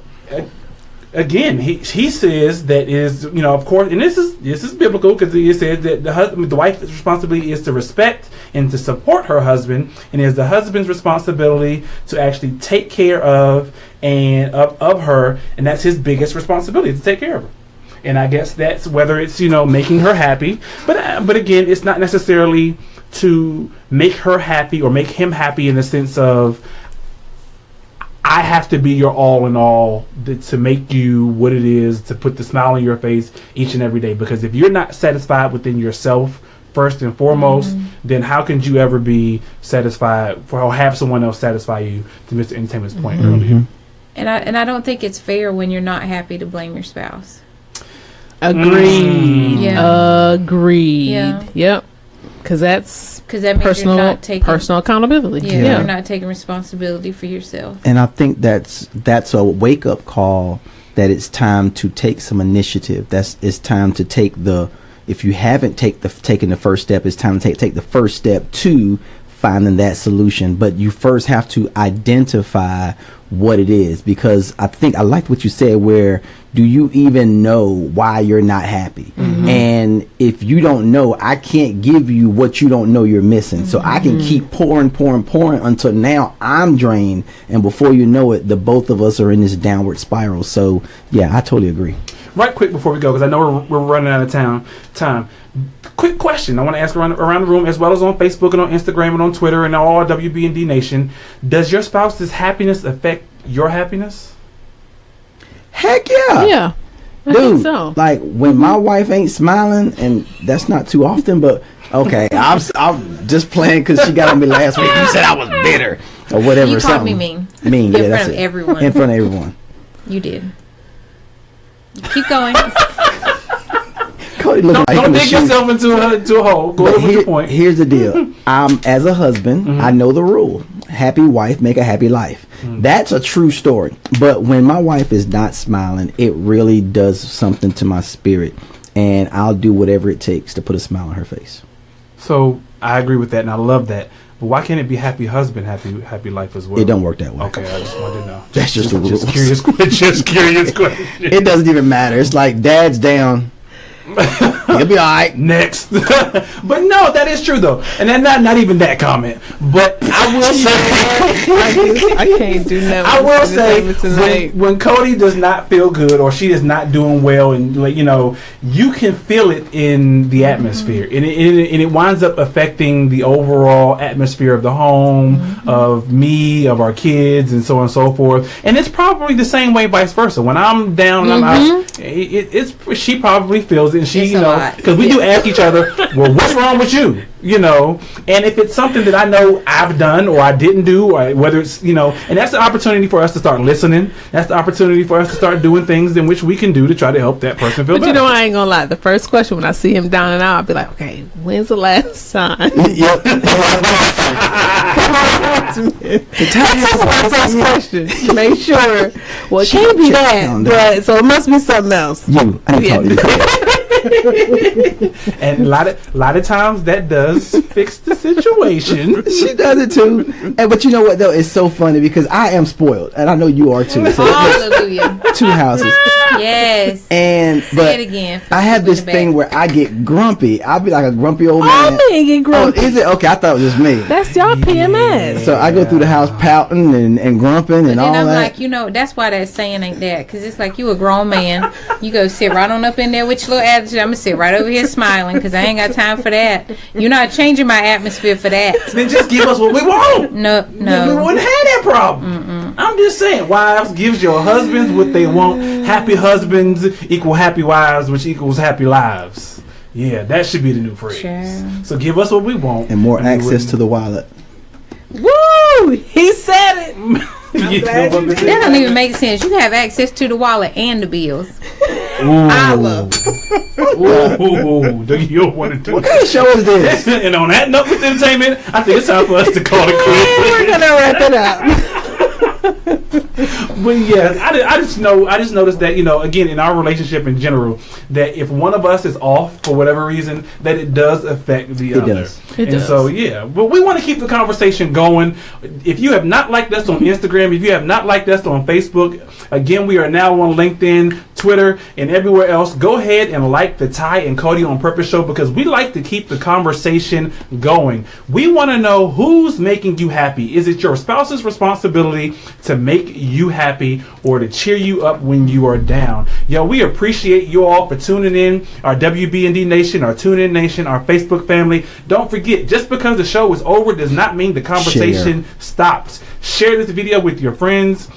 again, he says that is, of course, and this is biblical because he says that the wife's responsibility is to respect and to support her husband, and it is the husband's responsibility to actually take care of her, and that's his biggest responsibility, to take care of her. And I guess that's whether it's making her happy, but again, it's not necessarily to make her happy or make him happy in the sense of I have to be your all in all to make you what it is, to put the smile on your face each and every day. Because if you're not satisfied within yourself first and foremost, then how can you ever be satisfied or have someone else satisfy you? To Mr. Entertainment's point earlier. And I don't think it's fair when you're not happy to blame your spouse. Agreed. Yeah. Agreed. Yeah. Yep. Because that means you're not taking personal accountability. you're not taking responsibility for yourself. And I think that's a wake up call that it's time to take some initiative. It's time to take if you haven't taken the first step, it's time to take the first step to finding that solution. But you first have to identify what it is, because I think I liked what you said, where do you even know why you're not happy? And if you don't know, I can't give you what you don't know you're missing. So I can keep pouring until now I'm drained, and before you know it, the both of us are in this downward spiral. So yeah, I totally agree. Right quick before we go, because I know we're running out of time. Quick question I want to ask around the room, as well as on Facebook and on Instagram and on Twitter and all WB&D Nation. Does your spouse's happiness affect your happiness? Heck yeah. Yeah. I Dude, think so. like when my wife ain't smiling, and that's not too often, but okay, I'm just playing because she got on me last week. You said I was bitter or whatever. You called me something. mean. Mean, In yeah, front that's of it. everyone. In front of everyone. You did. Keep going. Cody looking like he Don't was dig shooting. yourself into a hole. Go But ahead with your point. here's the deal. As a husband, I know the rule. Happy wife, make a happy life. That's a true story. But when my wife is not smiling, it really does something to my spirit. And I'll do whatever it takes to put a smile on her face. So I agree with that, and I love that. But why can't it be happy husband, happy life as well? It don't work that way. Okay, I just wanted to know. That's just the rules. Just curious question. It doesn't even matter. It's like dad's down. You'll be all right. Next. But no, that is true though, and then not even that comment. But I will say, I can't do nothing. I will say when Cody does not feel good or she is not doing well, and like you can feel it in the atmosphere, and it winds up affecting the overall atmosphere of the home, of me, of our kids, and so on and so forth. And it's probably the same way vice versa. When I'm down, and I'm out, she probably feels it, and she because we do ask each other, well, what's wrong with you? And if it's something that I know I've done or I didn't do, or whether it's, and that's the opportunity for us to start listening. That's the opportunity for us to start doing things in which we can do to try to help that person feel better. But I ain't gonna lie. The first question when I see him down and out, I'll be like, okay, when's the last time? Yep. That's my first question. Make sure. Well, it can't be that, but so it must be something else. I didn't talk to you. And a lot of times that does fix the situation. She does it too. But you know what though? It's so funny because I am spoiled, and I know you are too. So Hallelujah. 2 houses. Yes. But say it again. I have this thing where I get grumpy. I'll be like a grumpy old man. All men get grumpy. Oh, is it? Okay, I thought it was just me. That's y'all PMS. So I go through the house pouting and grumping and all I'm that. like, that's why that saying ain't that. Because it's like you a grown man. You go sit right on up in there with your little attitude. I'm going to sit right over here smiling because I ain't got time for that. You're not changing my atmosphere for that. Then just give us what we want. No. We wouldn't have that problem. I'm just saying, wives, gives your husbands what they want. Happy husbands equal happy wives, which equals happy lives. Yeah, that should be the new phrase. Sure. So give us what we want. And more access to the wallet. Woo! He said it. That don't even make sense. You have access to the wallet and the bills. Holla. Ooh, you don't want to do What kind of show is this? And on that note with entertainment, I think it's time for us to call it quits. We're gonna wrap it up. But yeah, I just noticed that again in our relationship in general, that if one of us is off for whatever reason, that it does affect the other. It does. So yeah, but we want to keep the conversation going. If you have not liked us on Instagram, if you have not liked us on Facebook, again we are now on LinkedIn, Twitter, and everywhere else. Go ahead and like the Ty and Cody on Purpose show because we like to keep the conversation going. We want to know who's making you happy. Is it your spouse's responsibility to make you happy or to cheer you up when you are down? Yo, we appreciate you all for tuning in, our WB&D Nation, our TuneIn Nation, our Facebook family. Don't forget, just because the show is over does not mean the conversation stops. Share this video with your friends.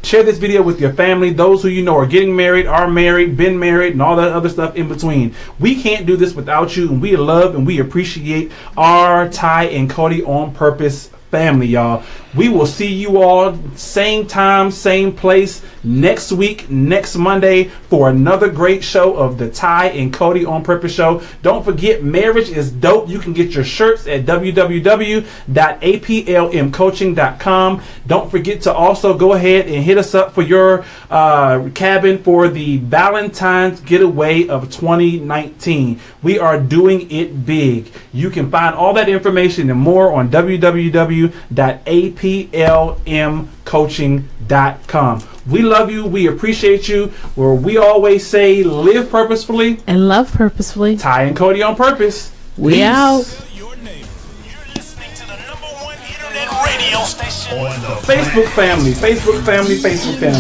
Share this video with your family, those who you know are getting married, are married, been married, and all that other stuff in between. We can't do this without you, and we love and we appreciate our Ty and Cody on Purpose family, y'all. We will see you all same time, same place next week, next Monday for another great show of the Ty and Cody on Purpose show. Don't forget, marriage is dope. You can get your shirts at www.aplmcoaching.com. Don't forget to also go ahead and hit us up for your cabin for the Valentine's getaway of 2019. We are doing it big. You can find all that information and more on www.aplmcoaching.com. We love you. We appreciate you. Where we always say, live purposefully and love purposefully. Ty and Cody on Purpose. We Peace. out. Radio station on the Facebook family.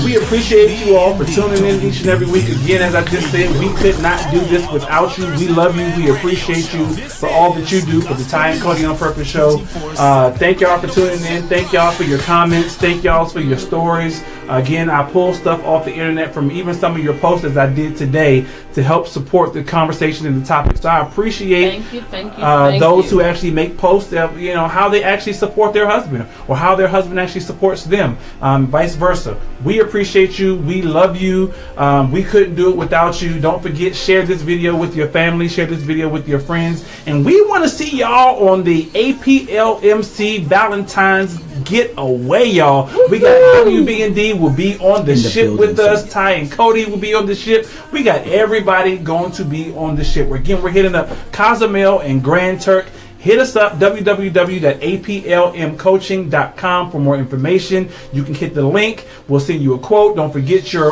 We appreciate you all for tuning in each and every week. Again, as I just said, we could not do this without you. We love you. We appreciate you for all that you do for the Ty and Cody on Purpose show. Thank y'all for tuning in. Thank y'all for your comments. Thank y'all for your stories. Again, I pull stuff off the internet from even some of your posts as I did today to help support the conversation and the topic. So I appreciate Thank those who actually make posts of how they actually support their husband or how their husband actually supports them, vice versa. We appreciate you. We love you. We couldn't do it without you. Don't forget, share this video with your family, share this video with your friends, and we want to see y'all on the APLMC Valentine's getaway, y'all. We got WB&D will be on the ship with us. Ty and Cody will be on the ship. We got everybody going to be on the ship. Again, we're hitting up Cozumel and Grand Turk. Hit us up, www.aplmcoaching.com for more information. You can hit the link. We'll send you a quote. Don't forget your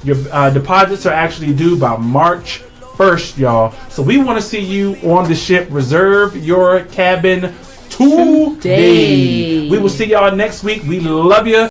deposits are actually due by March 1st, y'all. So we want to see you on the ship. Reserve your cabin today. We will see y'all next week. We love you.